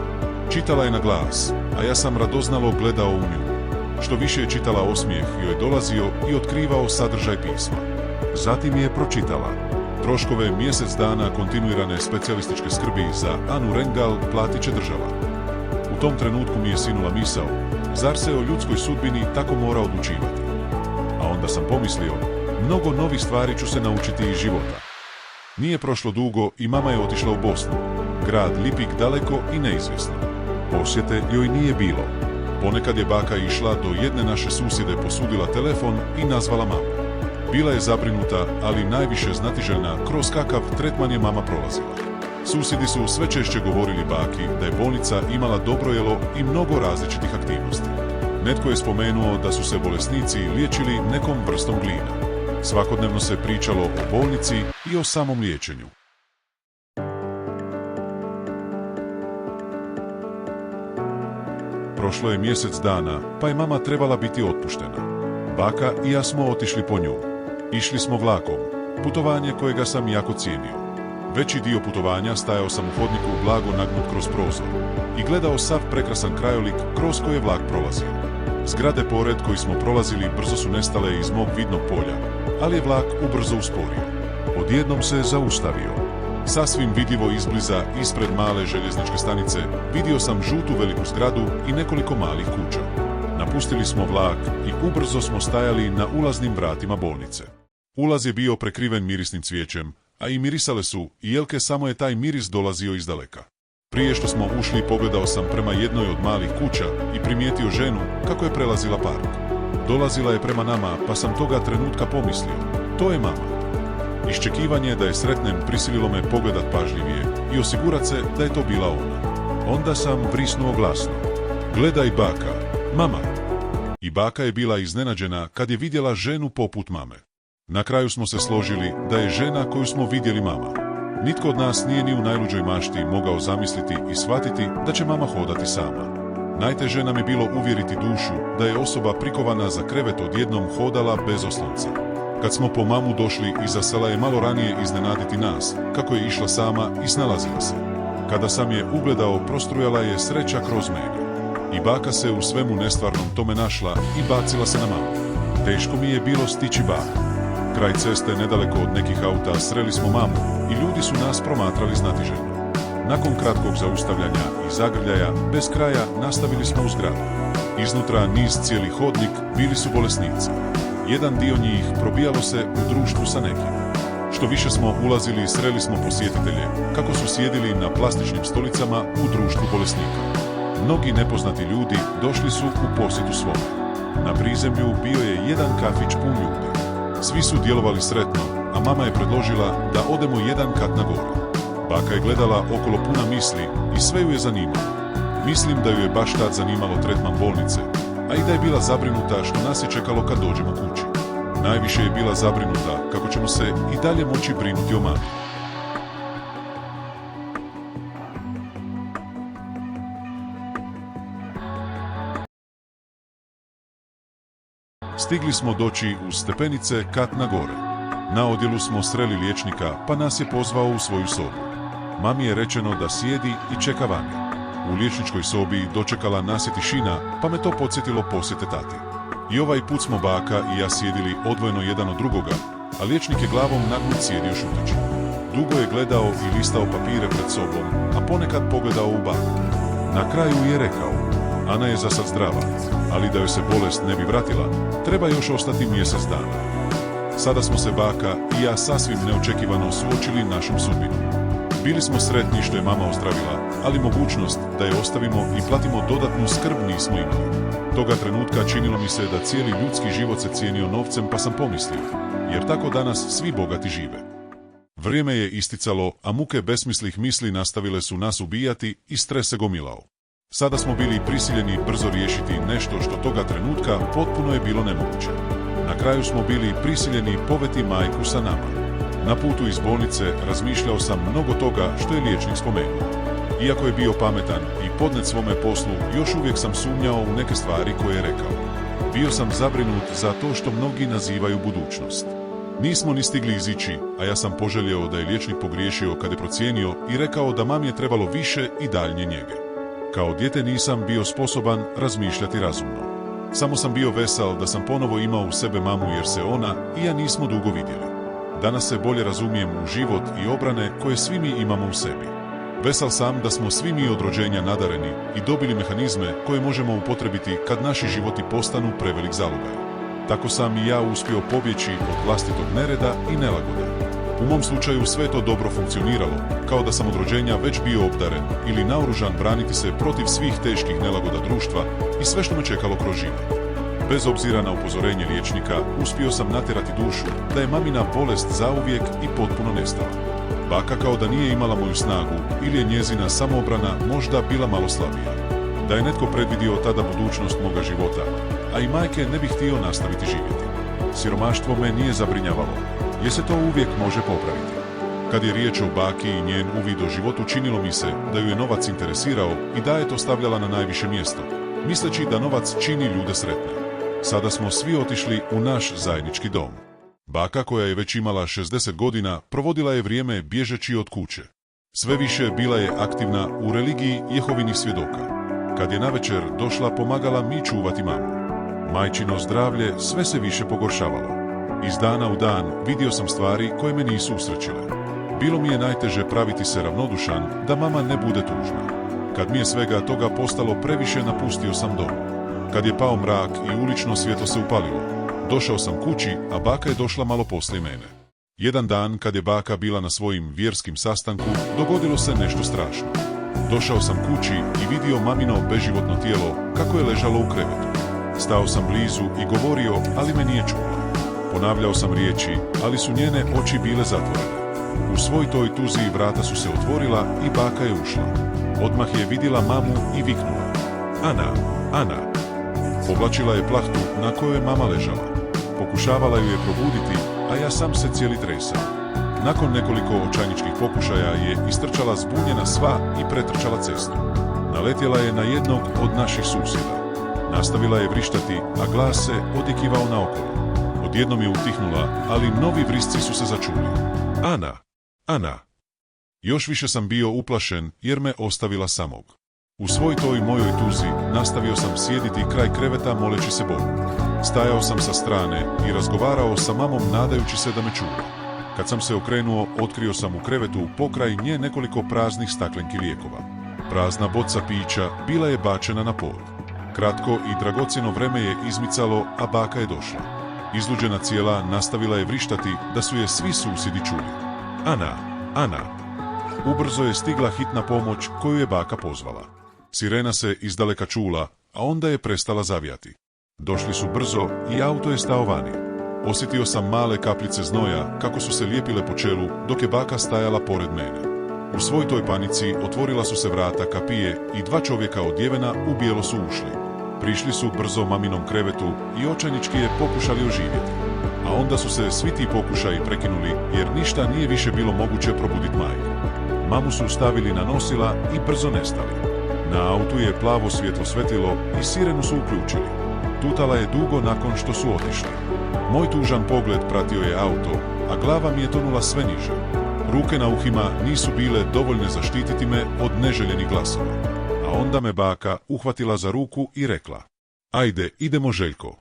Čitala je na glas, a ja sam radoznalo gledao u nju. Što više je čitala, osmijeh joj je dolazio i otkrivao sadržaj pisma. Zatim je pročitala. Troškove mjesec dana kontinuirane specijalističke skrbi za Anu Rengal platit će država. U tom trenutku mi je sinula misao, zar se o ljudskoj sudbini tako mora odlučivati? A onda sam pomislio, mnogo novih stvari ću se naučiti iz života. Nije prošlo dugo i mama je otišla u Bosnu, grad Lipik daleko i neizvjesno. Posjete joj nije bilo. Ponekad je baka išla do jedne naše susjede, posudila telefon i nazvala mamu. Bila je zabrinuta, ali najviše znatiželjna kroz kakav tretman je mama prolazila. Susjedi su sve češće govorili baki da je bolnica imala dobro jelo i mnogo različitih aktivnosti. Netko je spomenuo da su se bolesnici liječili nekom vrstom glina. Svakodnevno se pričalo o bolnici i o samom liječenju. Prošlo je mjesec dana, pa je mama trebala biti otpuštena. Baka i ja smo otišli po nju. Išli smo vlakom, putovanje kojega sam jako cijenio. Veći dio putovanja stajao sam u hodniku blago nagnut kroz prozor i gledao sav prekrasan krajolik kroz koje vlak prolazio. Zgrade pored koji smo prolazili brzo su nestale iz mog vidnog polja, ali je vlak ubrzo usporio. Odjednom se zaustavio. Sasvim vidljivo izbliza, ispred male željezničke stanice, vidio sam žutu veliku zgradu i nekoliko malih kuća. Napustili smo vlak i ubrzo smo stajali na ulaznim vratima bolnice. Ulaz je bio prekriven mirisnim cvijećem, a i mirisale su i jelke, samo je taj miris dolazio iz daleka. Prije što smo ušli pogledao sam prema jednoj od malih kuća i primijetio ženu kako je prelazila park. Dolazila je prema nama, pa sam toga trenutka pomislio, to je mama. Iščekivanje da je sretnem prisililo me pogledat pažljivije i osigurat se da je to bila ona. Onda sam vrisnuo glasno, gledaj baka, mama. I baka je bila iznenađena kad je vidjela ženu poput mame. Na kraju smo se složili da je žena koju smo vidjeli mama. Nitko od nas nije ni u najluđoj mašti mogao zamisliti i shvatiti da će mama hodati sama. Najteže nam je bilo uvjeriti dušu da je osoba prikovana za krevet odjednom hodala bez oslonca. Kad smo po mamu došli, izasala je malo ranije iznenaditi nas, kako je išla sama i snalazila se. Kada sam je ugledao, prostrujala je sreća kroz mene. I baka se u svemu nestvarnom tome našla i bacila se na mamu. Teško mi je bilo stići baku. Kraj ceste, nedaleko od nekih auta, sreli smo mamu i ljudi su nas promatrali znatiželjno. Nakon kratkog zaustavljanja i zagrljaja, bez kraja, nastavili smo u zgradu. Iznutra niz cijeli hodnik bili su bolesnici. Jedan dio njih probijalo se u društvu sa nekim. Što više smo ulazili, sreli smo posjetitelje, kako su sjedili na plastičnim stolicama u društvu bolesnika. Mnogi nepoznati ljudi došli su u posjetu svome. Na prizemlju bio je jedan kafić pun ljudi. Svi su djelovali sretno, a mama je predložila da odemo jedan kat na gore. Baka je gledala okolo puna misli i sve ju je zanimalo. Mislim da ju je baš tad zanimalo tretman bolnice, a i da je bila zabrinuta što nas je čekalo kad dođemo kući. Najviše je bila zabrinuta kako ćemo se i dalje moći brinuti o mami. Stigli smo doći uz stepenice kat na gore. Na odjelu smo sreli liječnika, pa nas je pozvao u svoju sobu. Mami je rečeno da sjedi i čeka vani. U liječničkoj sobi dočekala nas je tišina, pa me to podsjetilo posjete tati. I ovaj put smo baka i ja sjedili odvojeno jedan od drugoga, a liječnik je glavom nagnut sjedio šuteći. Dugo je gledao i listao papire pred sobom, a ponekad pogledao u baku. Na kraju je rekao, Ana je za sad zdrava, ali da joj se bolest ne bi vratila, treba još ostati mjesec dana. Sada smo se baka i ja sasvim neočekivano suočili našom sudbinom. Bili smo sretni što je mama ozdravila, ali mogućnost da je ostavimo i platimo dodatnu skrb nismo imali. Toga trenutka činilo mi se da cijeli ljudski život se cijenio novcem, pa sam pomislio, jer tako danas svi bogati žive. Vrijeme je isticalo, a muke besmislih misli nastavile su nas ubijati i stres se gomilao. Sada smo bili prisiljeni brzo riješiti nešto što toga trenutka potpuno je bilo nemoguće. Na kraju smo bili prisiljeni poveti majku sa nama. Na putu iz bolnice razmišljao sam mnogo toga što je liječnik spomenuo. Iako je bio pametan i podnet svome poslu, još uvijek sam sumnjao u neke stvari koje je rekao. Bio sam zabrinut za to što mnogi nazivaju budućnost. Nismo ni stigli izići, a ja sam poželjeo da je liječnik pogriješio kad je procijenio i rekao da mami je trebalo više i daljnje njege. Kao dijete nisam bio sposoban razmišljati razumno. Samo sam bio vesel da sam ponovo imao u sebe mamu, jer se ona i ja nismo dugo vidjeli. Danas se bolje razumijem u život i obrane koje svi mi imamo u sebi. Vesel sam da smo svi mi od rođenja nadareni i dobili mehanizme koje možemo upotrebiti kad naši životi postanu prevelik zalogaj. Tako sam i ja uspio pobjeći od vlastitog nereda i nelagoda. U mom slučaju sve to dobro funkcioniralo, kao da sam od rođenja već bio obdaren ili naoružan braniti se protiv svih teških nelagoda društva i sve što me čekalo kroz život. Bez obzira na upozorenje liječnika, uspio sam natjerati dušu da je mamina bolest zauvijek i potpuno nestala. Baka kao da nije imala moju snagu ili je njezina samoobrana možda bila malo slabija. Da je netko predvidio tada budućnost moga života, a i majke ne bih htio nastaviti živjeti. Siromaštvo me nije zabrinjavalo, jer se to uvijek može popraviti. Kad je riječ o baki i njen uvid o životu, činilo mi se da ju je novac interesirao i da je to stavljala na najviše mjesto, misleći da novac čini ljude sretne. Sada smo svi otišli u naš zajednički dom. Baka, koja je već imala 60 godina, provodila je vrijeme bježeći od kuće. Sve više bila je aktivna u religiji Jehovinih svjedoka. Kad je navečer došla, pomagala mi čuvati mamu. Majčino zdravlje sve se više pogoršavalo. Iz dana u dan vidio sam stvari koje me nisu usrećile. Bilo mi je najteže praviti se ravnodušan da mama ne bude tužna. Kad mi je svega toga postalo previše, napustio sam dom. Kad je pao mrak i ulično svjetlo se upalilo, došao sam kući, a baka je došla malo poslije mene. Jedan dan, kad je baka bila na svojim vjerskim sastanku, dogodilo se nešto strašno. Došao sam kući i vidio mamino beživotno tijelo kako je ležalo u krevetu. Stao sam blizu i govorio, ali me nije čula. Ponavljao sam riječi, ali su njene oči bile zatvorene. U svoj toj tuzi vrata su se otvorila i baka je ušla. Odmah je vidjela mamu i viknula: Ana, Ana. Povlačila je plahtu na kojoj je mama ležala. Pokušavala ju je probuditi, a ja sam se cijeli tresao. Nakon nekoliko očajničkih pokušaja je istrčala zbunjena sva i pretrčala cestu. Naletjela je na jednog od naših susjeda. Nastavila je vrištati, a glas se odjekivao naokolo. Odjednom je utihnula, ali novi vrisci su se začuli. Ana, Ana. Još više sam bio uplašen jer me ostavila samog. U svoj toj mojoj tuzi nastavio sam sjediti kraj kreveta moleći se Bogu. Stajao sam sa strane i razgovarao sa mamom nadajući se da me čuva. Kad sam se okrenuo, otkrio sam u krevetu pokraj nje nekoliko praznih staklenki lijekova. Prazna boca pića bila je bačena na pod. Kratko i dragocjeno vreme je izmicalo, a baka je došla. Izluđena cijela nastavila je vrištati da su je svi susjedi čuli. Ana, Ana. Ubrzo je stigla hitna pomoć koju je baka pozvala. Sirena se izdaleka čula, a onda je prestala zavijati. Došli su brzo i auto je stao vani. Osjetio sam male kapljice znoja kako su se lijepile po čelu dok je baka stajala pored mene. U svoj toj panici otvorila su se vrata kapije i dva čovjeka odjevena u bijelo su ušli. Prišli su brzo maminom krevetu i očajnički je pokušali oživjeti. A onda su se svi ti pokušaji prekinuli jer ništa nije više bilo moguće probuditi majku. Mamu su stavili na nosila i brzo nestali. Na autu je plavo svjetlo svetilo i sirenu su uključili. Tutala je dugo nakon što su otišli. Moj tužan pogled pratio je auto, a glava mi je tonula sve niže. Ruke na uhima nisu bile dovoljne zaštititi me od neželjenih glasova. A onda me baka uhvatila za ruku i rekla: Ajde, idemo Željko.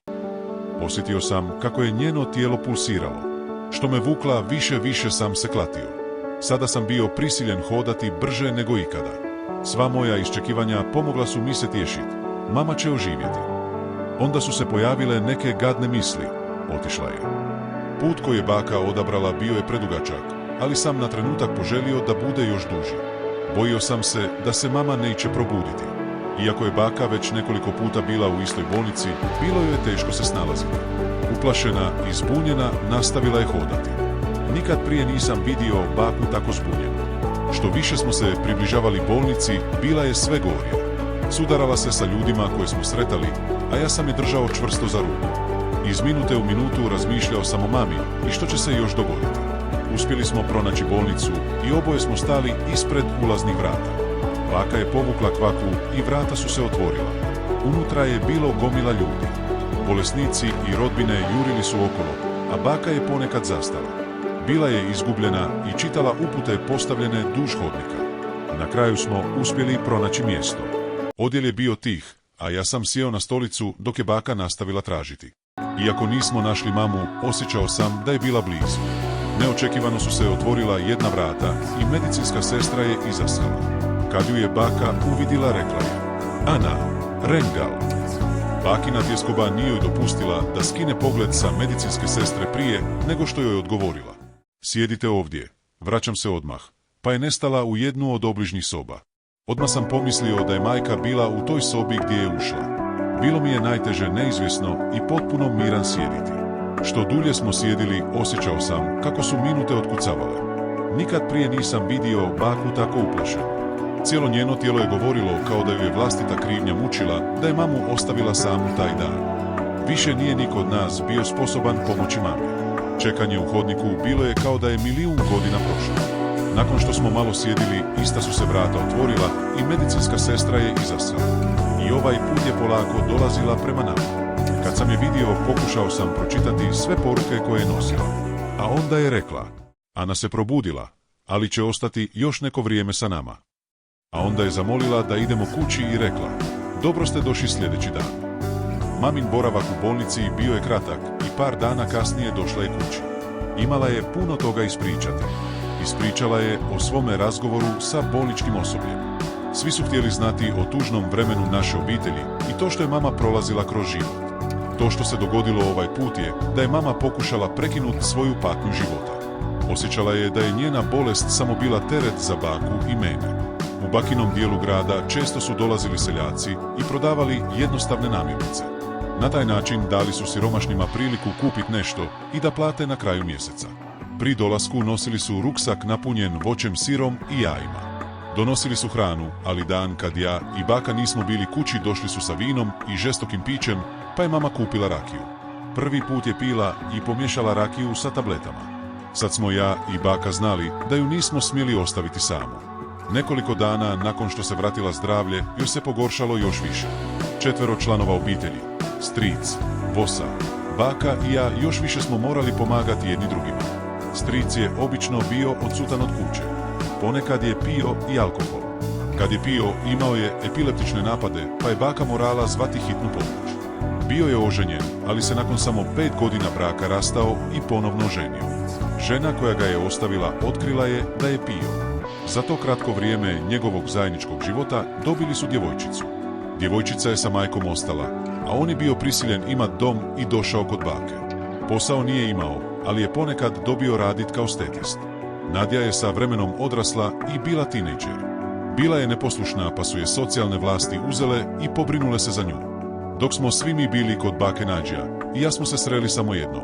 Osjetio sam kako je njeno tijelo pulsiralo. Što me vukla, više sam se klatio. Sada sam bio prisiljen hodati brže nego ikada. Sva moja iščekivanja pomogla su mi se tješiti. Mama će oživjeti. Onda su se pojavile neke gadne misli. Otišla je. Put koji je baka odabrala bio je predugačak, ali sam na trenutak poželio da bude još duži. Bojio sam se da se mama neće probuditi. Iako je baka već nekoliko puta bila u istoj bolnici, bilo joj je teško se snalaziti. Uplašena i zbunjena nastavila je hodati. Nikad prije nisam vidio baku tako zbunjenu. Što više smo se približavali bolnici, bila je sve gorija. Sudarala se sa ljudima koje smo sretali, a ja sam je držao čvrsto za ruku. Iz minute u minutu razmišljao sam o mami i što će se još dogoditi. Uspjeli smo pronaći bolnicu i oboje smo stali ispred ulaznih vrata. Baka je povukla kvaku i vrata su se otvorila. Unutra je bilo gomila ljudi. Bolesnici i rodbine jurili su okolo, a baka je ponekad zastala. Bila je izgubljena i čitala upute postavljene duž hodnika. Na kraju smo uspjeli pronaći mjesto. Odjel je bio tih, a ja sam sjeo na stolicu dok je baka nastavila tražiti. Iako nismo našli mamu, osjećao sam da je bila blizu. Neočekivano su se otvorila jedna vrata i medicinska sestra je izašla. Kad ju je baka uvidila, rekla je: Ana, Rengal. Bakina tjeskoba nije joj dopustila da skine pogled sa medicinske sestre prije nego što joj odgovorila: Sjedite ovdje, vraćam se odmah. Pa je nestala u jednu od obližnjih soba. Odmah sam pomislio da je majka bila u toj sobi gdje je ušla. Bilo mi je najteže neizvjesno i potpuno miran sjediti. Što dulje smo sjedili, osjećao sam kako su minute otkucavale. Nikad prije nisam vidio baku tako uplašenu. Cijelo njeno tijelo je govorilo kao da ju je vlastita krivnja mučila da je mamu ostavila samu taj dan. Više nije niko od nas bio sposoban pomoći mami. Čekanje u hodniku bilo je kao da je 1.000.000 godina prošlo. Nakon što smo malo sjedili, ista su se vrata otvorila i medicinska sestra je izašla. I ovaj put je polako dolazila prema nama. Kad sam je vidio, pokušao sam pročitati sve poruke koje je nosila. A onda je rekla: Ana se probudila, ali će ostati još neko vrijeme sa nama. A onda je zamolila da idemo kući i rekla: Dobro ste došli sljedeći dan. Mamin boravak u bolnici bio je kratak i par dana kasnije došla je kući. Imala je puno toga ispričati. Ispričala je o svome razgovoru sa bolničkim osobljem. Svi su htjeli znati o tužnom vremenu naše obitelji i to što je mama prolazila kroz život. To što se dogodilo ovaj put je da je mama pokušala prekinuti svoju patnju života. Osjećala je da je njena bolest samo bila teret za baku i mene. U bakinom dijelu grada često su dolazili seljaci i prodavali jednostavne namirnice. Na taj način dali su siromašnima priliku kupiti nešto i da plate na kraju mjeseca. Pri dolasku nosili su ruksak napunjen voćem, sirom i jajima. Donosili su hranu, ali dan kad ja i baka nismo bili kući, došli su sa vinom i žestokim pićem, pa je mama kupila rakiju. Prvi put je pila i pomiješala rakiju sa tabletama. Sad smo ja i baka znali da ju nismo smjeli ostaviti samu. Nekoliko dana nakon što se vratila zdravlje, joj se pogoršalo još više. 4 članova obitelji, stric, vosa, baka i ja još više smo morali pomagati jedni drugima. Stric je obično bio odsutan od kuće. Ponekad je pio i alkohol. Kad je pio, imao je epileptične napade, pa je baka morala zvati hitnu pomoć. Bio je oženjen, ali se nakon samo 5 godina braka rastao i ponovno ženio. Žena koja ga je ostavila otkrila je da je pio. Za to kratko vrijeme njegovog zajedničkog života dobili su djevojčicu. Djevojčica je sa majkom ostala, a on je bio prisiljen imati dom i došao kod bake. Posao nije imao, ali je ponekad dobio radit kao statist. Nadja je sa vremenom odrasla i bila tinejdžer. Bila je neposlušna, pa su je socijalne vlasti uzele i pobrinule se za nju. Dok smo svi mi bili kod bake Nađija, i ja smo se sreli samo jednom.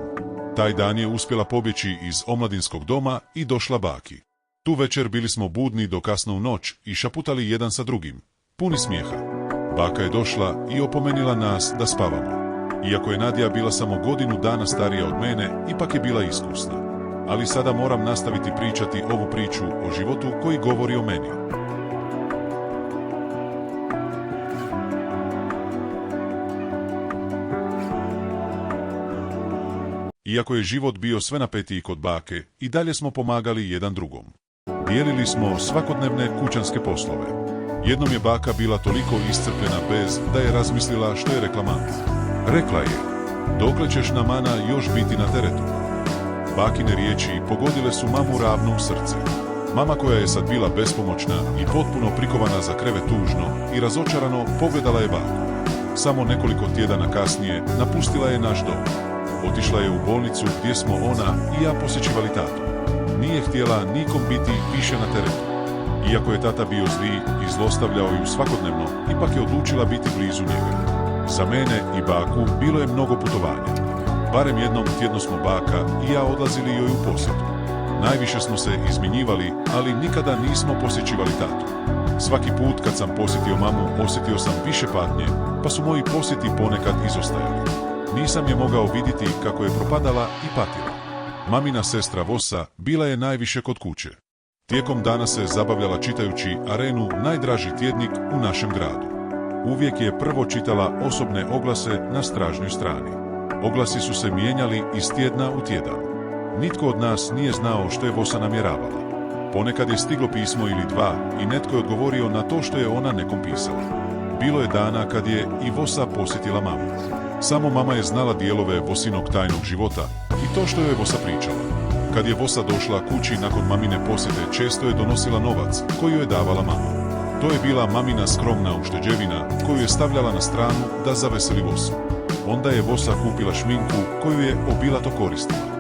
Taj dan je uspjela pobjeći iz omladinskog doma i došla baki. Tu večer bili smo budni do kasno u noć i šaputali jedan sa drugim, puni smijeha. Baka je došla i opomenila nas da spavamo. Iako je Nadja bila samo 1 godinu dana starija od mene, ipak je bila iskusna. Ali sada moram nastaviti pričati ovu priču o životu koji govori o meni. Iako je život bio sve napetiji kod bake, i dalje smo pomagali jedan drugom. Dijelili smo svakodnevne kućanske poslove. Jednom je baka bila toliko iscrpljena bez da je razmislila što je rekla mami. Rekla je: Dokle ćeš nam, Ana, još biti na teretu? Bakine riječi pogodile su mamu ravno u srce. Mama, koja je sad bila bespomoćna i potpuno prikovana za krevet, tužno i razočarano pogledala je baku. Samo nekoliko tjedana kasnije napustila je naš dom. Otišla je u bolnicu gdje smo ona i ja posjećivali tatu. Nije htjela nikom biti više na teretu. Iako je tata bio zli i zlostavljao ju svakodnevno, ipak je odlučila biti blizu njega. Za mene i baku bilo je mnogo putovanja. Barem jednom tjedno smo baka i ja odlazili joj u posjetu. Najviše smo se izmjenjivali, ali nikada nismo posjećivali tatu. Svaki put kad sam posjetio mamu, osjetio sam više patnje, pa su moji posjeti ponekad izostajali. Nisam je mogao vidjeti kako je propadala i patila. Mamina sestra Vosa bila je najviše kod kuće. Tijekom dana se zabavljala čitajući Arenu, najdraži tjednik u našem gradu. Uvijek je prvo čitala osobne oglase na stražnjoj strani. Oglasi su se mijenjali iz tjedna u tjedan. Nitko od nas nije znao što je Vosa namjeravala. Ponekad je stiglo pismo ili 2 i netko je odgovorio na to što je ona nekom pisala. Bilo je dana kad je i Vosa posjetila mamu. Samo mama je znala dijelove Vosinog tajnog života i to što joj je Vosa pričala. Kad je Vosa došla kući nakon mamine posjete, često je donosila novac koji joj je davala mama. To je bila mamina skromna ušteđevina koju je stavljala na stranu da zaveseli Vosu. Onda je Vosa kupila šminku koju je obilato koristila.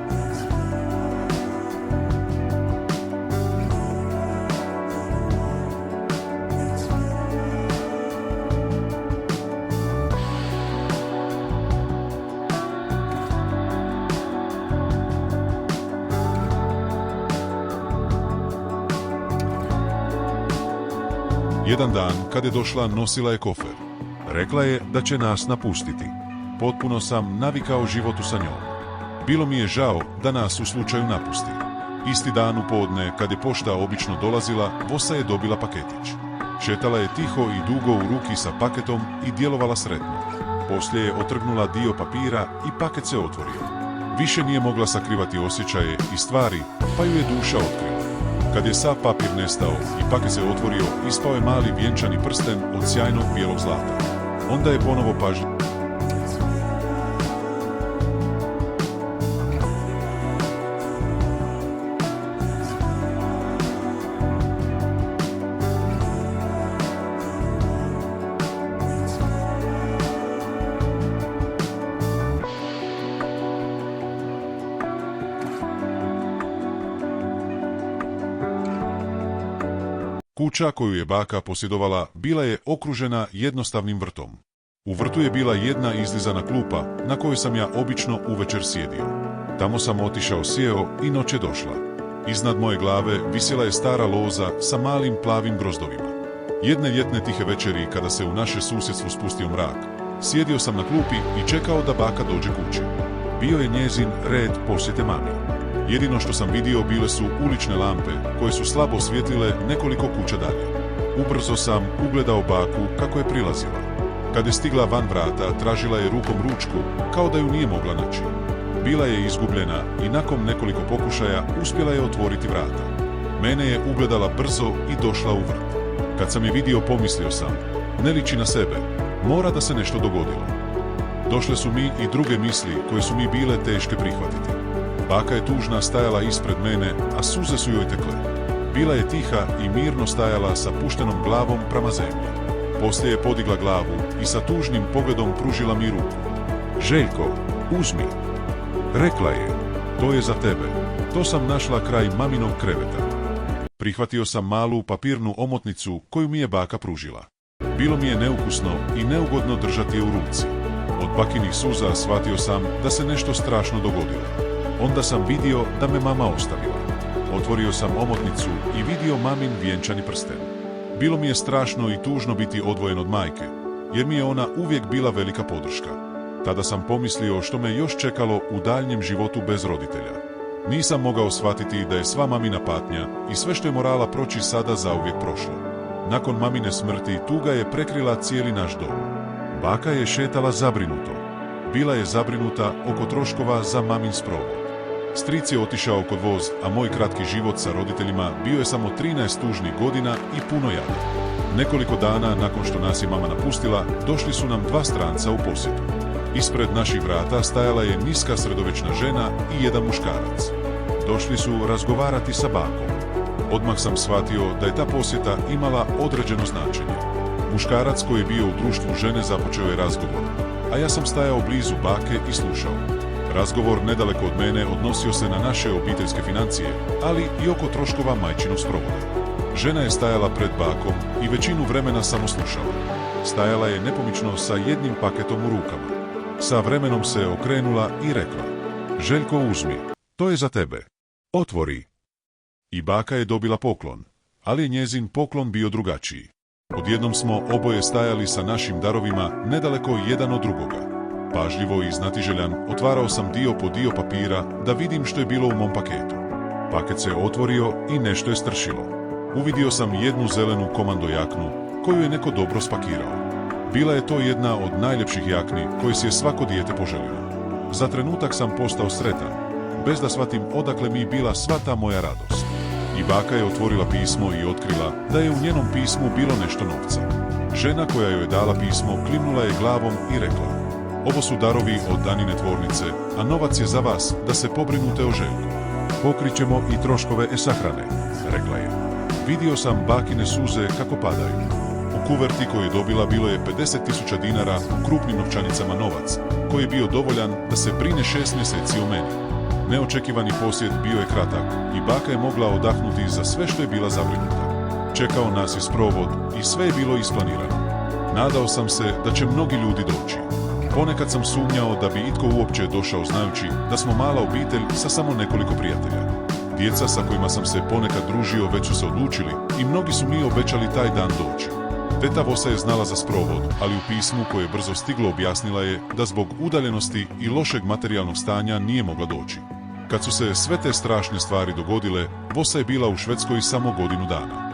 Jedan dan, kad je došla, nosila je kofer. Rekla je da će nas napustiti. Potpuno sam navikao životu sa njom. Bilo mi je žao da nas u slučaju napusti. Isti dan u podne, kad je pošta obično dolazila, Vosa je dobila paketić. Šetala je tiho i dugo u ruki sa paketom i djelovala sretno. Poslije je otrgnula dio papira i paket se otvorio. Više nije mogla sakrivati osjećaje i stvari, pa ju je duša otkrila. Kad je sav papir nestao i paket se otvorio, ispao je mali vjenčani prsten od sjajnog bijelog zlata. Onda je ponovo pažljivo. Kuća koju je baka posjedovala bila je okružena jednostavnim vrtom. U vrtu je bila jedna izlizana klupa na kojoj sam ja obično uvečer sjedio. Tamo sam otišao, sjeo i noć je došla. Iznad moje glave visjela je stara loza sa malim plavim grozdovima. Jedne ljetne tihe večeri, kada se u naše susjedstvo spustio mrak, sjedio sam na klupi i čekao da baka dođe kući. Bio je njezin red posjete mami. Jedino što sam vidio bile su ulične lampe koje su slabo svjetlile nekoliko kuća dalje. Ubrzo sam ugledao baku kako je prilazila. Kad je stigla van vrata, tražila je rukom ručku kao da ju nije mogla naći. Bila je izgubljena i nakon nekoliko pokušaja uspjela je otvoriti vrata. Mene je ugledala brzo i došla u vrt. Kad sam je vidio, pomislio sam, ne liči na sebe, mora da se nešto dogodilo. Došle su mi i druge misli koje su mi bile teške prihvatiti. Baka je tužna stajala ispred mene, a suze su joj tekle. Bila je tiha i mirno stajala sa puštenom glavom prema zemlji. Poslije je podigla glavu i sa tužnim pogledom pružila mi ruku. Željko, uzmi. Rekla je, to je za tebe. To sam našla kraj maminog kreveta. Prihvatio sam malu papirnu omotnicu koju mi je baka pružila. Bilo mi je neukusno i neugodno držati je u ruci. Od bakinih suza shvatio sam da se nešto strašno dogodilo. Onda sam vidio da me mama ostavila. Otvorio sam omotnicu i vidio mamin vjenčani prsten. Bilo mi je strašno i tužno biti odvojen od majke, jer mi je ona uvijek bila velika podrška. Tada sam pomislio što me još čekalo u daljnjem životu bez roditelja. Nisam mogao shvatiti da je sva mamina patnja i sve što je morala proći sada zauvijek prošlo. Nakon mamine smrti tuga je prekrila cijeli naš dom. Baka je šetala zabrinuto. Bila je zabrinuta oko troškova za mamin sprovod. Stric je otišao kod voz, a moj kratki život sa roditeljima bio je samo 13 tužnih godina i puno jada. Nekoliko dana nakon što nas je mama napustila, došli su nam dva stranca u posjetu. Ispred naših vrata stajala je niska sredovečna žena i jedan muškarac. Došli su razgovarati sa bakom. Odmah sam shvatio da je ta posjeta imala određeno značenje. Muškarac koji je bio u društvu žene započeo je razgovor, a ja sam stajao blizu bake i slušao. Razgovor nedaleko od mene odnosio se na naše obiteljske financije, ali i oko troškova majčinog sprovoda. Žena je stajala pred bakom i većinu vremena samo slušala. Stajala je nepomično sa jednim paketom u rukama. Sa vremenom se okrenula i rekla, Željko, uzmi, to je za tebe. Otvori. I baka je dobila poklon, ali je njezin poklon bio drugačiji. Odjednom smo oboje stajali sa našim darovima nedaleko jedan od drugoga. Pažljivo i znatiželjan otvarao sam dio po dio papira da vidim što je bilo u mom paketu. Paket se otvorio i nešto je stršilo. Uvidio sam jednu zelenu komando jaknu koju je neko dobro spakirao. Bila je to jedna od najljepših jakni koje si je svako dijete poželilo. Za trenutak sam postao sretan, bez da shvatim odakle mi bila sva ta moja radost. I baka je otvorila pismo i otkrila da je u njenom pismu bilo nešto novca. Žena koja joj je dala pismo klimnula je glavom i rekla, ovo su darovi od Danine tvornice, a novac je za vas da se pobrinute o Željku. Pokrićemo i troškove sahrane, rekla je. Vidio sam bakine suze kako padaju. U kuverti koju je dobila bilo je 50.000 dinara u krupnim novčanicama novac, koji je bio dovoljan da se brine 6 mjeseci o meni. Neočekivani posjet bio je kratak i baka je mogla odahnuti za sve što je bila zabrinuta. Čekao nas je sprovod i sve je bilo isplanirano. Nadao sam se da će mnogi ljudi doći. Ponekad sam sumnjao da bi itko uopće došao znajući da smo mala obitelj sa samo nekoliko prijatelja. Djeca sa kojima sam se ponekad družio već su se odlučili i mnogi su mi obećali taj dan doći. Teta Vosa je znala za sprovod, ali u pismu koje je brzo stiglo objasnila je da zbog udaljenosti i lošeg materijalnog stanja nije mogla doći. Kad su se sve te strašne stvari dogodile, Vosa je bila u Švedskoj samo godinu dana.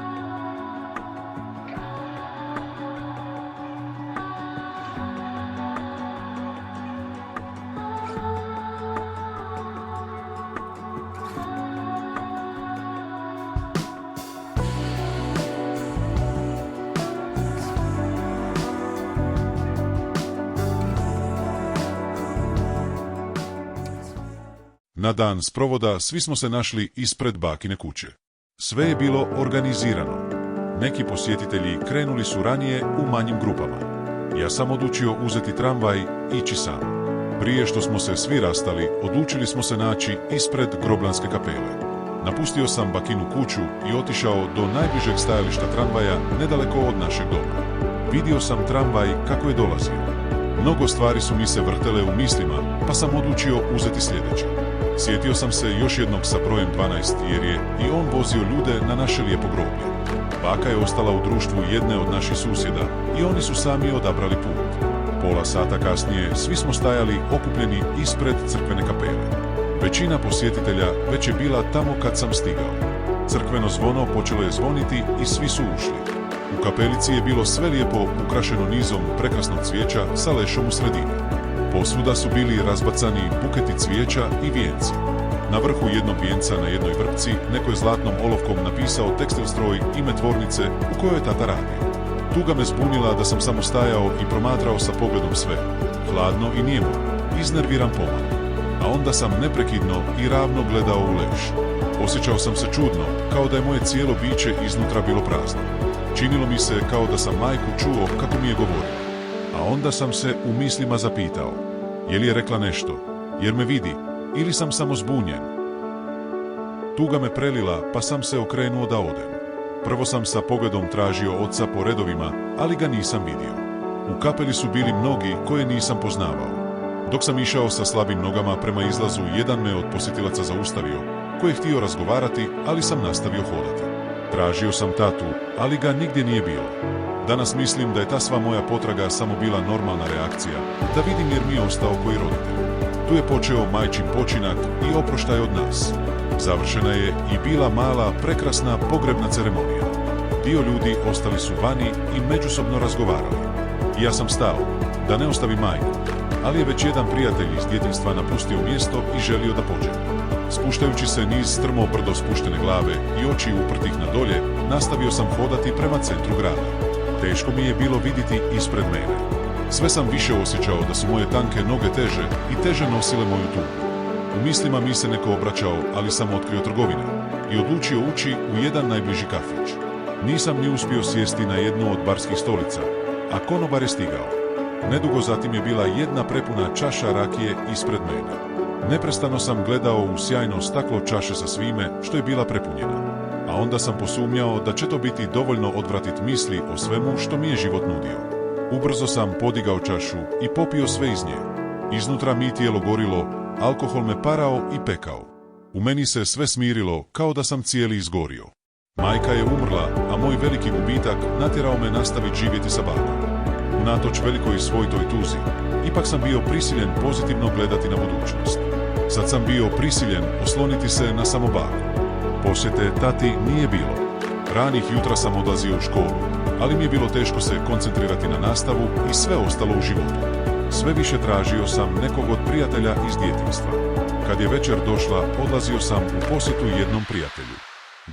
Na dan sprovoda svi smo se našli ispred bakine kuće. Sve je bilo organizirano. Neki posjetitelji krenuli su ranije u manjim grupama. Ja sam odlučio uzeti tramvaj i ići sam. Prije što smo se svi rastali, odlučili smo se naći ispred Groblanske kapele. Napustio sam bakinu kuću i otišao do najbližeg stajališta tramvaja nedaleko od našeg doma. Vidio sam tramvaj kako je dolazio. Mnogo stvari su mi se vrtele u mislima, pa sam odlučio uzeti sljedeće. Sjetio sam se još jednog sa brojem 12 jer je i on vozio ljude na naše lijepo groblje. Baka je ostala u društvu jedne od naših susjeda i oni su sami odabrali put. Pola sata kasnije svi smo stajali okupljeni ispred crkvene kapele. Većina posjetitelja već je bila tamo kad sam stigao. Crkveno zvono počelo je zvoniti i svi su ušli. U kapelici je bilo sve lijepo ukrašeno nizom prekrasnog cvijeća sa lešom u sredini. Posvuda su bili razbacani buketi cvijeća i vijenci. Na vrhu jednog vijenca na jednoj vrpci neko je zlatnom olovkom napisao tekstil stroj ime tvornice u kojoj je tata radio. Tuga me zbunila da sam samo stajao i promatrao sa pogledom sve, hladno i nijemo, iznerviran pomalo. A onda sam neprekidno i ravno gledao u leš. Osjećao sam se čudno, kao da je moje cijelo biće iznutra bilo prazno. Činilo mi se kao da sam majku čuo kako mi je govorila. A onda sam se u mislima zapitao, je li je rekla nešto, jer me vidi, ili sam samo zbunjen. Tuga me prelila, pa sam se okrenuo da odem. Prvo sam sa pogledom tražio oca po redovima, ali ga nisam vidio. U kapeli su bili mnogi koje nisam poznavao. Dok sam išao sa slabim nogama prema izlazu, jedan me od posjetilaca zaustavio, koji je htio razgovarati, ali sam nastavio hodati. Tražio sam tatu, ali ga nigdje nije bilo. Danas mislim da je ta sva moja potraga samo bila normalna reakcija, da vidim jer mi je ostao koji roditelj. Tu je počeo majčin počinak i oproštaj od nas. Završena je i bila mala, prekrasna pogrebna ceremonija. Dio ljudi ostali su vani i međusobno razgovarali. I ja sam stao, da ne ostavi majku, ali je već jedan prijatelj iz djetinjstva napustio mjesto i želio da pođe. Spuštajući se niz strmo brdo spuštene glave i oči uprtih na dolje, nastavio sam hodati prema centru grada. Teško mi je bilo vidjeti ispred mene. Sve sam više osjećao da su moje tanke noge teže i teže nosile moju tugu. U mislima mi se neko obraćao, ali sam otkrio trgovinu i odlučio ući u jedan najbliži kafić. Nisam ni uspio sjesti na jednu od barskih stolica, a konobar je stigao. Nedugo zatim je bila jedna prepuna čaša rakije ispred mene. Neprestano sam gledao u sjajno staklo čaše sa svime što je bila prepunjena. A onda sam posumnjao da će to biti dovoljno odvratiti misli o svemu što mi je život nudio. Ubrzo sam podigao čašu i popio sve iz nje. Iznutra mi tijelo gorilo, alkohol me parao i pekao. U meni se sve smirilo kao da sam cijeli izgorio. Majka je umrla, a moj veliki gubitak natjerao me nastaviti živjeti sa bakom. Unatoč velikoj svojtoj tuzi, ipak sam bio prisiljen pozitivno gledati na budućnost. Sad sam bio prisiljen osloniti se na samo baku. Posjete tati nije bilo. Ranih jutra sam odlazio u školu, ali mi je bilo teško se koncentrirati na nastavu i sve ostalo u životu. Sve više tražio sam nekog od prijatelja iz djetinjstva. Kad je večer došla, odlazio sam u posjetu jednom prijatelju.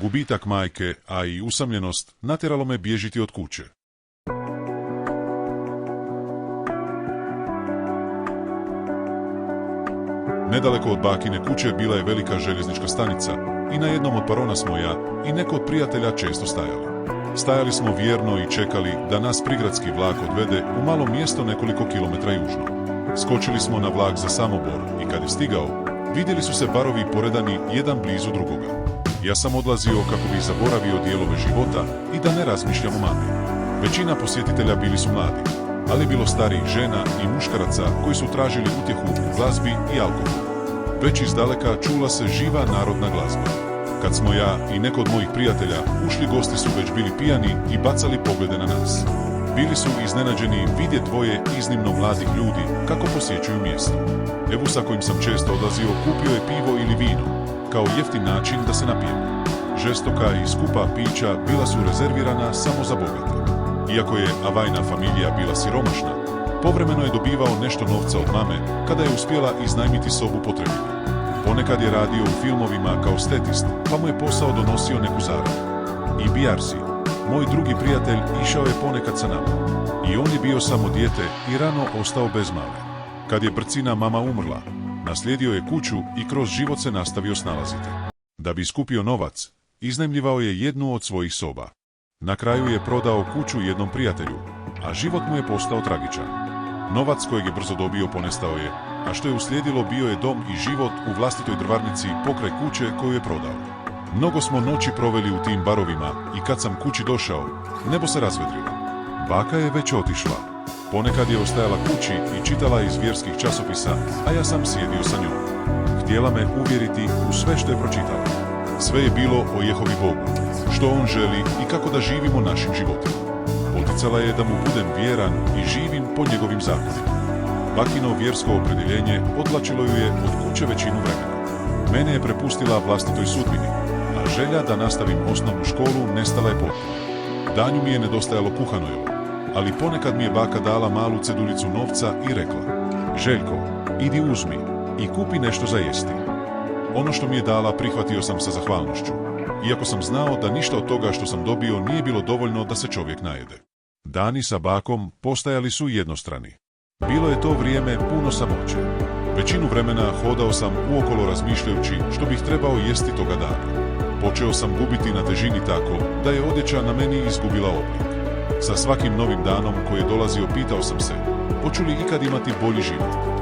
Gubitak majke, a i usamljenost, natjeralo me bježiti od kuće. Nedaleko od bakine kuće bila je velika željeznička stanica i na jednom od parona smo ja i neko od prijatelja često stajali. Stajali smo vjerno i čekali da nas prigradski vlak odvede u malo mjesto nekoliko kilometra južno. Skočili smo na vlak za Samobor i kad je stigao, vidjeli su se barovi poredani jedan blizu drugoga. Ja sam odlazio kako bi zaboravio dijelove života i da ne razmišljam o mami. Većina posjetitelja bili su mladi, ali bilo starijih žena i muškaraca koji su tražili utjehu u glazbi i alkoholu. Već iz daleka čula se živa narodna glazba. Kad smo ja i neko od mojih prijatelja ušli, gosti su već bili pijani i bacali poglede na nas. Bili su iznenađeni vidjeti dvoje iznimno mladih ljudi kako posjećuju mjesto. Evu sa kojim sam često odlazio kupio je pivo ili vino, kao jeftin način da se napijemo. Žestoka i skupa pića bila su rezervirana samo za bogate. Iako je Avajna familija bila siromašna, povremeno je dobivao nešto novca od mame kada je uspjela iznajmiti sobu potrebnima. Ponekad je radio u filmovima kao statist, pa mu je posao donosio neku zaradu. I Bijarsi, moj drugi prijatelj, išao je ponekad sa nama. I on je bio samo dijete i rano ostao bez mame. Kad je Brcina mama umrla, naslijedio je kuću i kroz život se nastavio snalaziti. Da bi skupio novac, iznajmljivao je jednu od svojih soba. Na kraju je prodao kuću jednom prijatelju, a život mu je postao tragičan. Novac kojeg je brzo dobio ponestao je, a što je uslijedilo bio je dom i život u vlastitoj drvarnici pokraj kuće koju je prodao. Mnogo smo noći proveli u tim barovima i kad sam kući došao, nebo se razvedrilo. Baka je već otišla. Ponekad je ostajala kući i čitala iz vjerskih časopisa, a ja sam sjedio sa njom. Htjela me uvjeriti u sve što je pročitala. Sve je bilo o Jehovi Bogu, što on želi i kako da živimo našim životima. Poticala je da mu budem vjeran i živim po njegovim zakonima. Bakino vjersko opredjeljenje odvlačilo ju je od kuće većinu vremena. Mene je prepustila vlastitoj sudbini, a želja da nastavim osnovnu školu nestala je potpuno. Danju mi je nedostajalo kuhano jelo, ali ponekad mi je baka dala malu cedulicu novca i rekla: Željko, idi uzmi i kupi nešto za jesti. Ono što mi je dala prihvatio sam sa zahvalnošću, iako sam znao da ništa od toga što sam dobio nije bilo dovoljno da se čovjek najede. Dani sa bakom postajali su jednostrani. Bilo je to vrijeme puno samoće. Većinu vremena hodao sam uokolo razmišljajući što bih trebao jesti toga dana. Počeo sam gubiti na težini tako da je odjeća na meni izgubila oblik. Sa svakim novim danom koji je dolazio pitao sam se, hoću li ikad imati bolji život.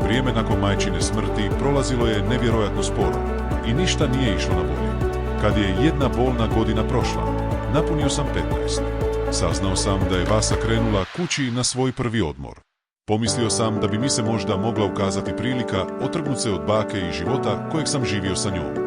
Vrijeme nakon majčine smrti prolazilo je nevjerojatno sporo i ništa nije išlo na bolje. Kad je jedna bolna godina prošla, napunio sam 15. Saznao sam da je Vasa krenula kući na svoj prvi odmor. Pomislio sam da bi mi se možda mogla ukazati prilika otrgnuti se od bake i života kojeg sam živio sa njom.